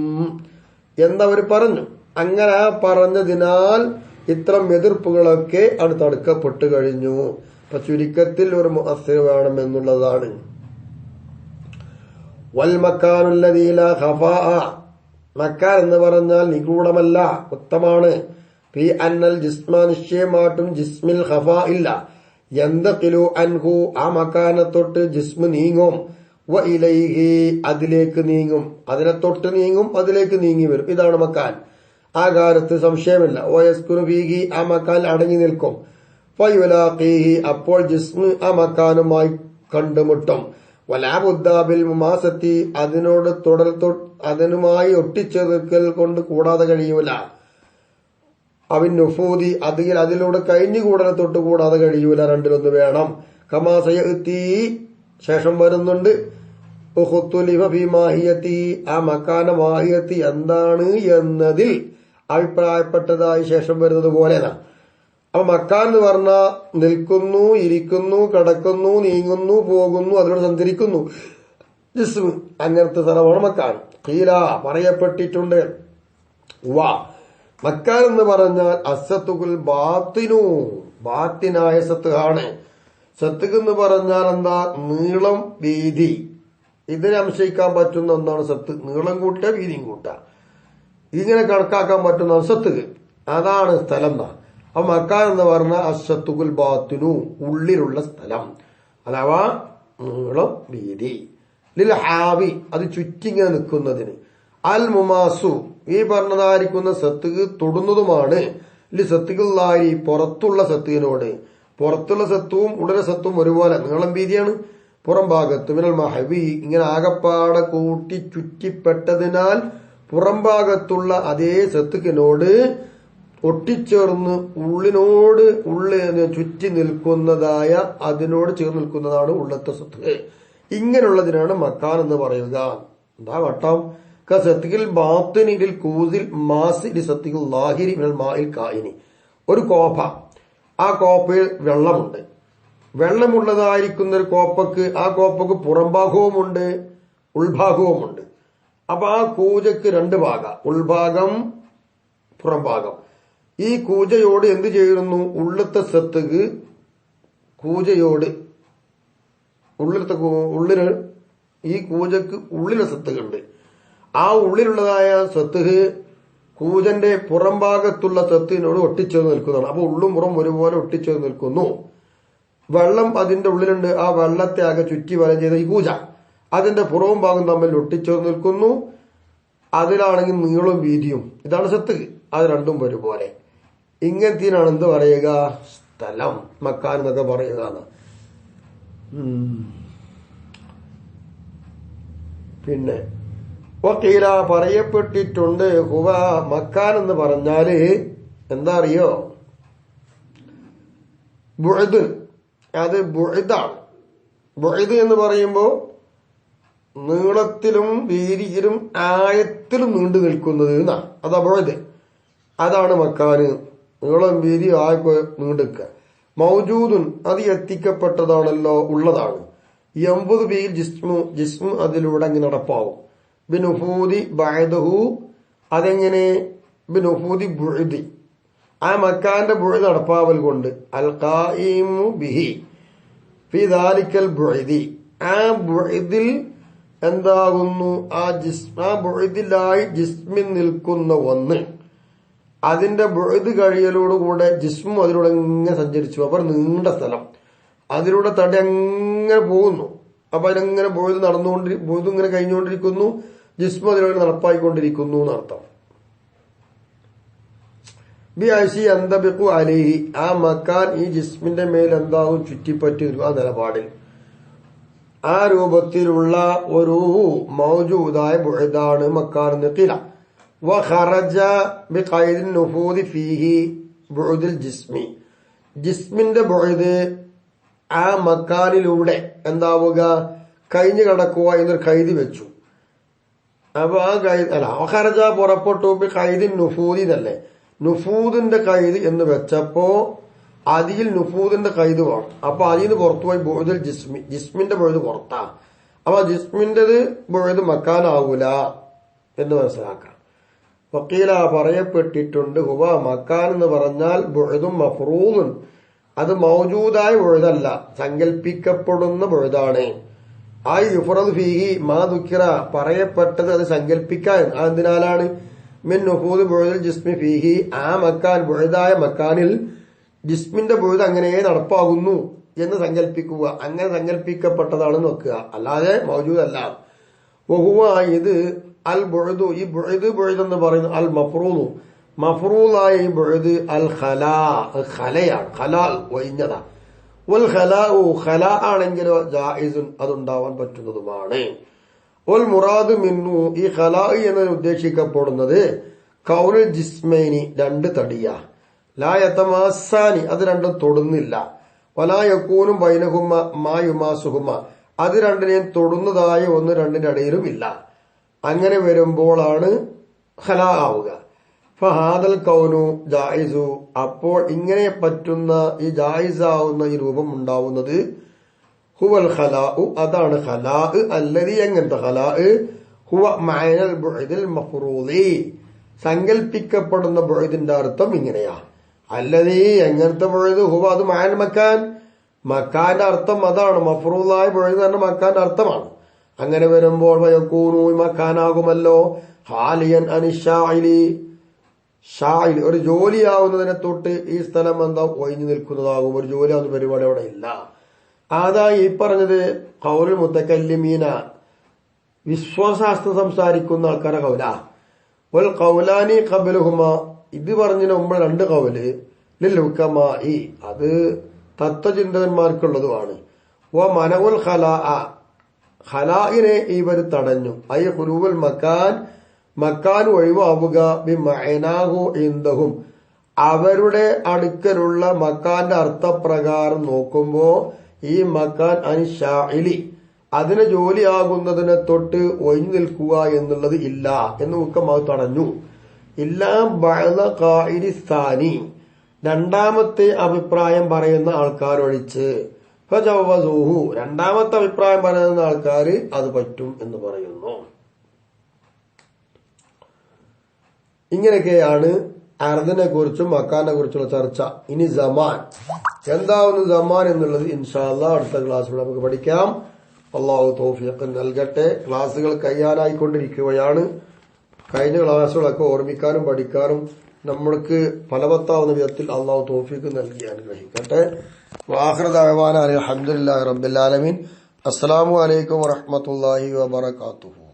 എന്നവർ പറഞ്ഞു. അങ്ങനെ പറഞ്ഞതിനാൽ ഇത്തരം എതിർപ്പുകളൊക്കെ അത് തടുക്കപ്പെട്ടു കഴിഞ്ഞു. അപ്പൊ ചുരുക്കത്തിൽ ഒരു മുഅസ്സിർ വേണം എന്നുള്ളതാണ്. വൽ മക്കാനുല്ലദീ ലാ ഖഫാ, മക്കാൻ എന്ന് പറഞ്ഞാൽ നിഗൂഢമല്ല, ഉത്തമാണ്. ഫീ അന്നൽ ജിസ്മ, നിശ്ചയമായിട്ടും ജിസ്മിൽ ഖഫാ ഇല്ല. യന്തഖിലു അൻഹു, ആ മക്കാനെ തൊട്ട് ജിസ്മ് നീങ്ങും. വ ഇലൈഹി, അതിലേക്ക് നീങ്ങും. അതിനെ തൊട്ട് നീങ്ങും, അതിലേക്ക് നീങ്ങി വരും. ഇതാണ് മക്കാൻ. ആ കാര്യത്തിൽ സംശയമില്ല. വയസ്കുനു ഫീഹി, ആ മക്കാൻ അടങ്ങി നിൽക്കും. ഫയുലാഖീഹി, അപ്പോൾ ജിസ്മ് ആ മക്കാനുമായി കണ്ടുമുട്ടും. വലാബുദ്ദാബിൽ മുമാസത്തി അതിനോട് അതിനുമായി ഒട്ടിച്ചേർക്കൽ കൊണ്ട് കൂടാതെ കഴിയൂല. അവൻ നുഫൂദി അതിലൂടെ കഴിഞ്ഞുകൂടലെ തൊട്ട് കൂടാതെ കഴിയൂല. രണ്ടിലൊന്ന് വേണം. കമാസയത്തി ശേഷം വരുന്നുണ്ട്. ആ മക്കാന മാഹിയത്തി എന്താണ് എന്നതിൽ അഭിപ്രായപ്പെട്ടതായി ശേഷം വരുന്നത് പോലെയാണ്. അപ്പൊ മക്കാൻ എന്ന് പറഞ്ഞാൽ നിൽക്കുന്നു, ഇരിക്കുന്നു, കിടക്കുന്നു, നീങ്ങുന്നു, പോകുന്നു, അതിലൂടെ സഞ്ചരിക്കുന്നു. ജിസ്മ് അങ്ങനത്തെ സ്ഥലമാണ് മക്കാൻ. ഖീല പറയപ്പെട്ടിട്ടുണ്ട്. വാ മക്കാൻ എന്ന് പറഞ്ഞാൽ അസത്തുകുൽ ബാത്തിനു ബാത്തിനായ സത്ത് ആണ്. സത്തുക്ക് എന്ന് പറഞ്ഞാൽ എന്താ? നീളം, വീതി, ഇതിനെ സംശയിക്കാൻ പറ്റുന്ന ഒന്നാണ് സത്ത്. നീളം കൂട്ടുക, വീതിയും കൂട്ടുക, ഇങ്ങനെ കണക്കാക്കാൻ പറ്റുന്ന സത്തുക്ക്. അതാണ് സ്ഥലം എന്നാ. അപ്പൊ മക്കാൻ എന്ന് പറഞ്ഞാൽ അസത്തുകുൽ ബാത്തിനു ഉള്ളിലുള്ള സ്ഥലം, അഥവാ നീളം, വീതി. ലിൽ ഹാവി അത് ചുറ്റിങ്ങനെ നിൽക്കുന്നതിന്. അൽ മുമാസു ഈ പറഞ്ഞതായിരിക്കുന്ന സത്തുക്ക് തൊടുന്നതുമാണ്. ലി സത്തുകളായി പുറത്തുള്ള സത്തുവിനോട്. പുറത്തുള്ള സത്വവും ഉടനെ സത്വവും ഒരുപോലെ നീളം, വീതിയാണ്. പുറം ഭാഗത്ത് മിനൽ മഹബി ഇങ്ങനെ ആകപ്പാടെ കൂട്ടി ചുറ്റിപ്പെട്ടതിനാൽ പുറം ഭാഗത്തുള്ള അതേ സത്തുക്കിനോട് ഒട്ടിച്ചേർന്ന് ചുറ്റി നിൽക്കുന്നതായ അതിനോട് ചേർന്ന് നിൽക്കുന്നതാണ് ഉള്ളത്തെ സത്ത്. ഇങ്ങനെയുള്ളതിനാണ് മക്കാൻ എന്ന് പറയുക. എന്താ വട്ടം? സത്തികൾ ബാത്തിനിൽ കൂസിൽ മാസിൽ സത്തികൾ ലാഹിരി മിനൽ മായിൽ കായിനി. ഒരു കോപ്പ, ആ കോപ്പയിൽ വെള്ളമുണ്ട്. വെള്ളമുള്ളതായിരിക്കുന്ന ഒരു കോപ്പക്ക് ആ കോപ്പക്ക് പുറംഭാഗവുമുണ്ട്, ഉൾഭാഗവുമുണ്ട്. അപ്പൊ ആ കൂജക്ക് രണ്ട് ഭാഗം, ഉൾഭാഗം, പുറംഭാഗം. ഈ കൂജയോട് എന്ത് ചെയ്യുന്നു? ഉള്ളത്തെ സത്തുക്ക് കൂജയോട് ഉള്ളില് ഈ കൂജക്ക് ഉള്ളിലെ സത്തുക്കുണ്ട്. ആ ഉള്ളിലുള്ളതായ സത്തുക്ക് കൂജന്റെ പുറം ഭാഗത്തുള്ള സത്തിനോട് ഒട്ടിച്ചേർന്ന് നിൽക്കുന്നതാണ്. അപ്പൊ ഉള്ളും പുറം ഒരുപോലെ ഒട്ടിച്ചേർന്ന് നിൽക്കുന്നു. വെള്ളം അതിന്റെ ഉള്ളിലുണ്ട്. ആ വെള്ളത്തെ ആകെ ചുറ്റി വലം ചെയ്ത ഈ കൂജ അതിന്റെ പുറവും ഭാഗം തമ്മിൽ ഒട്ടിച്ചേർന്ന് നിൽക്കുന്നു. അതിലാണെങ്കിൽ നീളവും വീതിയും. ഇതാണ് സത്ത്. അത് രണ്ടും ഒരുപോലെ. ഇങ്ങനത്തേനാണ് എന്ത് പറയുക? സ്ഥലം, മക്കാൻ എന്നൊക്കെ പറയുക. പിന്നെ വക്കീല പറയപ്പെട്ടിട്ടുണ്ട്. ഹുവ മക്കാൻ എന്ന് പറഞ്ഞാല് എന്താ അറിയോ? ബുഅദ്, അത് ബുഅദാണ്. ബുഅദ് എന്ന് പറയുമ്പോ നീളത്തിലും വീതിയിലും ആയത്തിലും നീണ്ടു നിൽക്കുന്നത് എന്നാ. അതാ ബുഅദ്. അതാണ് മക്കാന്. നീളം, വീതി, ആയക്ക് നീണ്ടുക. മൗജൂദുൻ അത് എത്തിക്കപ്പെട്ടതാണല്ലോ, ഉള്ളതാണ്. 80 ബിൽ ജിസ്മു അതിലൂടെ അങ്ങനെ നടപ്പാവും. ബിനുഫൂദി ബഅദഹു അതെങ്ങനെ? ബിനുഫൂദി ബുഅദി ആ മക്കാന്റെ ബുഅദ് നടപ്പാവൽ കൊണ്ട്. അൽ ഖായിമു ബിഹി ഫി ദാലിക്കൽ ബുഅദി ആ ബുഅദിൽ എന്താകുന്നു? ആ ബുഅദിലായി ജിസ്മിൽ നിൽക്കുന്ന ഒന്ന്. അതിന്റെ ബുഅദ് കഴിയലോടുകൂടെ ജിസ്മും അതിലൂടെ ഇങ്ങനെ സഞ്ചരിച്ചു. അപ്പൊ നീണ്ട സ്ഥലം അതിലൂടെ തടി അങ്ങനെ പോകുന്നു. അപ്പൊ അതിനെങ്ങനെ ബുഅദ് ഇങ്ങനെ കഴിഞ്ഞുകൊണ്ടിരിക്കുന്നു, ജിസ്മു അതിലൂടെ നടപ്പായിക്കൊണ്ടിരിക്കുന്നു എന്നർത്ഥം. ബി ഐസി അന്തബിഖു അലൈഹി ആ മക്കാൻ ഈ ജിസ്മിന്റെ മേൽ എന്താകും? ചുറ്റിപ്പറ്റി ആ നിലപാടിൽ. ആ രൂപത്തിലുള്ള ഒരു മൗജൂദായ ബുഅദാണ് മക്കാൻ എന്ന് ഖീല. വഖറജ ബിഖൈദിൻ നുഫൂദി ഫീഹി ബുഅദുൽ ജിസ്മി ജിസ്മിന്റെ ബുഅദ് ആ മക്കാനിലൂടെ എന്താവുക? കഴിഞ്ഞു കടക്കുക എന്നൊരു ഖൈദ് വെച്ചു. അപ്പൊ ആ ഖൈദ് അല്ല, വഖറജ പുറപ്പെട്ടു ബിഖൈദിൻ നുഫൂദി എന്നല്ലേ. നുഫൂദിന്റെ ഖൈദ് എന്ന് വെച്ചപ്പോ അതിൽ നുഫൂദിന്റെ ഖൈദ് വേണം. അപ്പൊ അതിൽ നിന്ന് പുറത്തുപോയി ബുഅദുൽ ജിസ്മിന്റെ ബുഅദ് പുറത്താ. അപ്പൊ ജിസ്മിന്റേത് ബുഅദ് മക്കാനാവൂല എന്ന് മനസ്സിലാക്കാം. വക്കീല പറയപ്പെട്ടിട്ടുണ്ട്. ഹുവ മക്കാൻ എന്ന് പറഞ്ഞാൽ ബുഅദും മഫ്റൂദുൻ അത് മൗജൂദായ ബുഅദല്ല, സങ്കല്പിക്കപ്പെടുന്ന ബുഅദാണ്. ആ യുഫ്റദ് ഫീഹി മാ ദുക്കിറ പറയപ്പെട്ടത് അത് സങ്കല്പിക്കാൻ. എന്തിനാലാണ്? മിൻ നുഫൂദ് ബുഅദുൽ ജിസ്മി ഫീഹി ആ മക്കാൻ ബുഅദായ മക്കാനിൽ ജിസ്മിന്റെ ബുഅദ് അങ്ങനെ നടപ്പാകുന്നു എന്ന് സങ്കല്പിക്കുക. അങ്ങനെ സങ്കല്പിക്കപ്പെട്ടതാണെന്ന് വെക്കുക, അല്ലാതെ മൗജൂദല്ല. വഹുവ ഇത് അൽ ബുഅദു ഈ ബുഅദ് എന്ന് പറയുന്നത് അൽ മഫ്റൂദു മഫ്റൂദായ ഈ ബുഅദ് അൽ ഖലായാണ്. ഖലാ ഒഴിഞ്ഞതാ. വൽ ഖലാഉ ഖലാ ആണെങ്കിലോ ജായിസുൻ അതുണ്ടാവാൻ പറ്റുന്നതുമാണ്. വൽ മുറാദ് മിന്നു ഈ ഖലാ എന്നതിന് ഉദ്ദേശിക്കപ്പെടുന്നത് കൗലുൽ ജിസ്മൈനി രണ്ട് തടിയ ലാ യതമാസാനി അത് രണ്ടും തൊടുന്നില്ല വലാ യകൂനും ബൈനഹുമ മാ യുമാസുഹുമ അത് രണ്ടിനെയും തൊടുന്നതായ ഒന്ന് രണ്ടിന്റെ ഇടയിലും ഇല്ല. അങ്ങനെ വരുമ്പോഴാണ് ഖലാ ആവുക. ഫഹാദൽ കൗനു ജായിസു അപ്പോൾ ഇങ്ങനെ പറ്റുന്ന ഈ ജായിസാവുന്ന ഈ രൂപം ഉണ്ടാവുന്നത് ഹുവൽ ഖലാഉ അതാണ് ഖലാ അല്ലദി എങ്ങനത്തെ ഖലാ ഹുവ മഅനൽ ബുഅദിൽ മഫ്റൂദി സങ്കൽപ്പിക്കപ്പെടുന്ന ബുഅദിന്റെ അർത്ഥം ഇങ്ങനെയാ. അല്ലദി എങ്ങനത്തെ ബുഅദ് ഹുവ അത് മഅൻ മക്കാൻ മക്കാന്റെ അർത്ഥം അതാണ്. മഫ്റൂദായ ബുഅദ് തന്നെ മക്കാന്റെ അർത്ഥമാണ്. അങ്ങനെ വരുമ്പോൾ വയകൂനു മക്കാനാകുമല്ലോ ഹാലിയൻ അനിശാഇലി ഷായിൽ ഒരു ജോലിയാവുന്നതിനെ തൊട്ട് ഈ സ്ഥലം എന്താ ഒഴിഞ്ഞു നിൽക്കുന്നതാകും. ഒരു ജോലിയാവുന്ന പരിപാടി അവിടെ ഇല്ല. അതാ ഈ പറഞ്ഞത് ഖൗലുൽ മുതകല്ലിമീന വിശ്വാസശാസ്ത്രം സംസാരിക്കുന്ന ആൾക്കാരെ കൗല വൽ ഖൗലാനി ഖബ്ലഹുമ ഇത് പറഞ്ഞതിന് മുമ്പ് രണ്ട് കൗല് ലിൽ ഹുക്കമായി അത് തത്വചിന്തകന്മാർക്കുള്ളതുമാണ്. വ മനഉൽ ഖലാഅ ഖലാഇനെ ഇവർ തടഞ്ഞു. ഐ ഖുലൂബുൽ മക്കാൻ ഒഴിവാവുക ബിമഅനാഹു ഇൻദഹും അവരുടെ അടുക്കലുള്ള മക്കാന്റെ അർത്ഥപ്രകാരം നോക്കുമ്പോ ഈ മക്കാൻ അനിശാഇലി അതിന് ജോലിയാകുന്നതിനെ തൊട്ട് ഒഴിഞ്ഞു നിൽക്കുക എന്നുള്ളത് ഇല്ല എന്ന് മുക്കമാവ് തടഞ്ഞു. ഇല്ലാ ബഅദ ഖാഇലി സ്ഥാനി രണ്ടാമത്തെ അഭിപ്രായം പറയുന്ന ആൾക്കാരൊഴിച്ച് ഫജവസുഹു രണ്ടാമത്തെ അഭിപ്രായം പറയുന്ന ആൾക്കാർ അത് പറ്റും എന്ന് പറയുന്നു. ഇങ്ങനെയൊക്കെയാണ് അർദിനെ കുറിച്ചും മക്കാനെ കുറിച്ചുള്ള ചർച്ച. ഇനി സമാൻ എന്താവുന്നു സമാൻ എന്നുള്ളത് ഇൻഷാ അല്ലാഹ് അടുത്ത ക്ലാസ്സിൽ നമുക്ക് പഠിക്കാം. അല്ലാഹു തൗഫീഖ് നൽകട്ടെ. ക്ലാസുകൾ കഴിയാനായിക്കൊണ്ടിരിക്കുകയാണ്. കഴിഞ്ഞ ക്ലാസുകളൊക്കെ ഓർമ്മിക്കാനും പഠിക്കാനും നമ്മൾക്ക് ഫലവത്താവുന്ന വിധത്തിൽ അല്ലാഹു തൗഫീഖ് നൽകി അനുഗ്രഹിക്കട്ടെ. വആഖിറു ദഅവാനാ അൽഹംദുലില്ലാഹി റബ്ബിൽ ആലമീൻ. അസ്സലാമു അലൈക്കും വറഹ്മത്തുള്ളാഹി വബറകാതുഹു.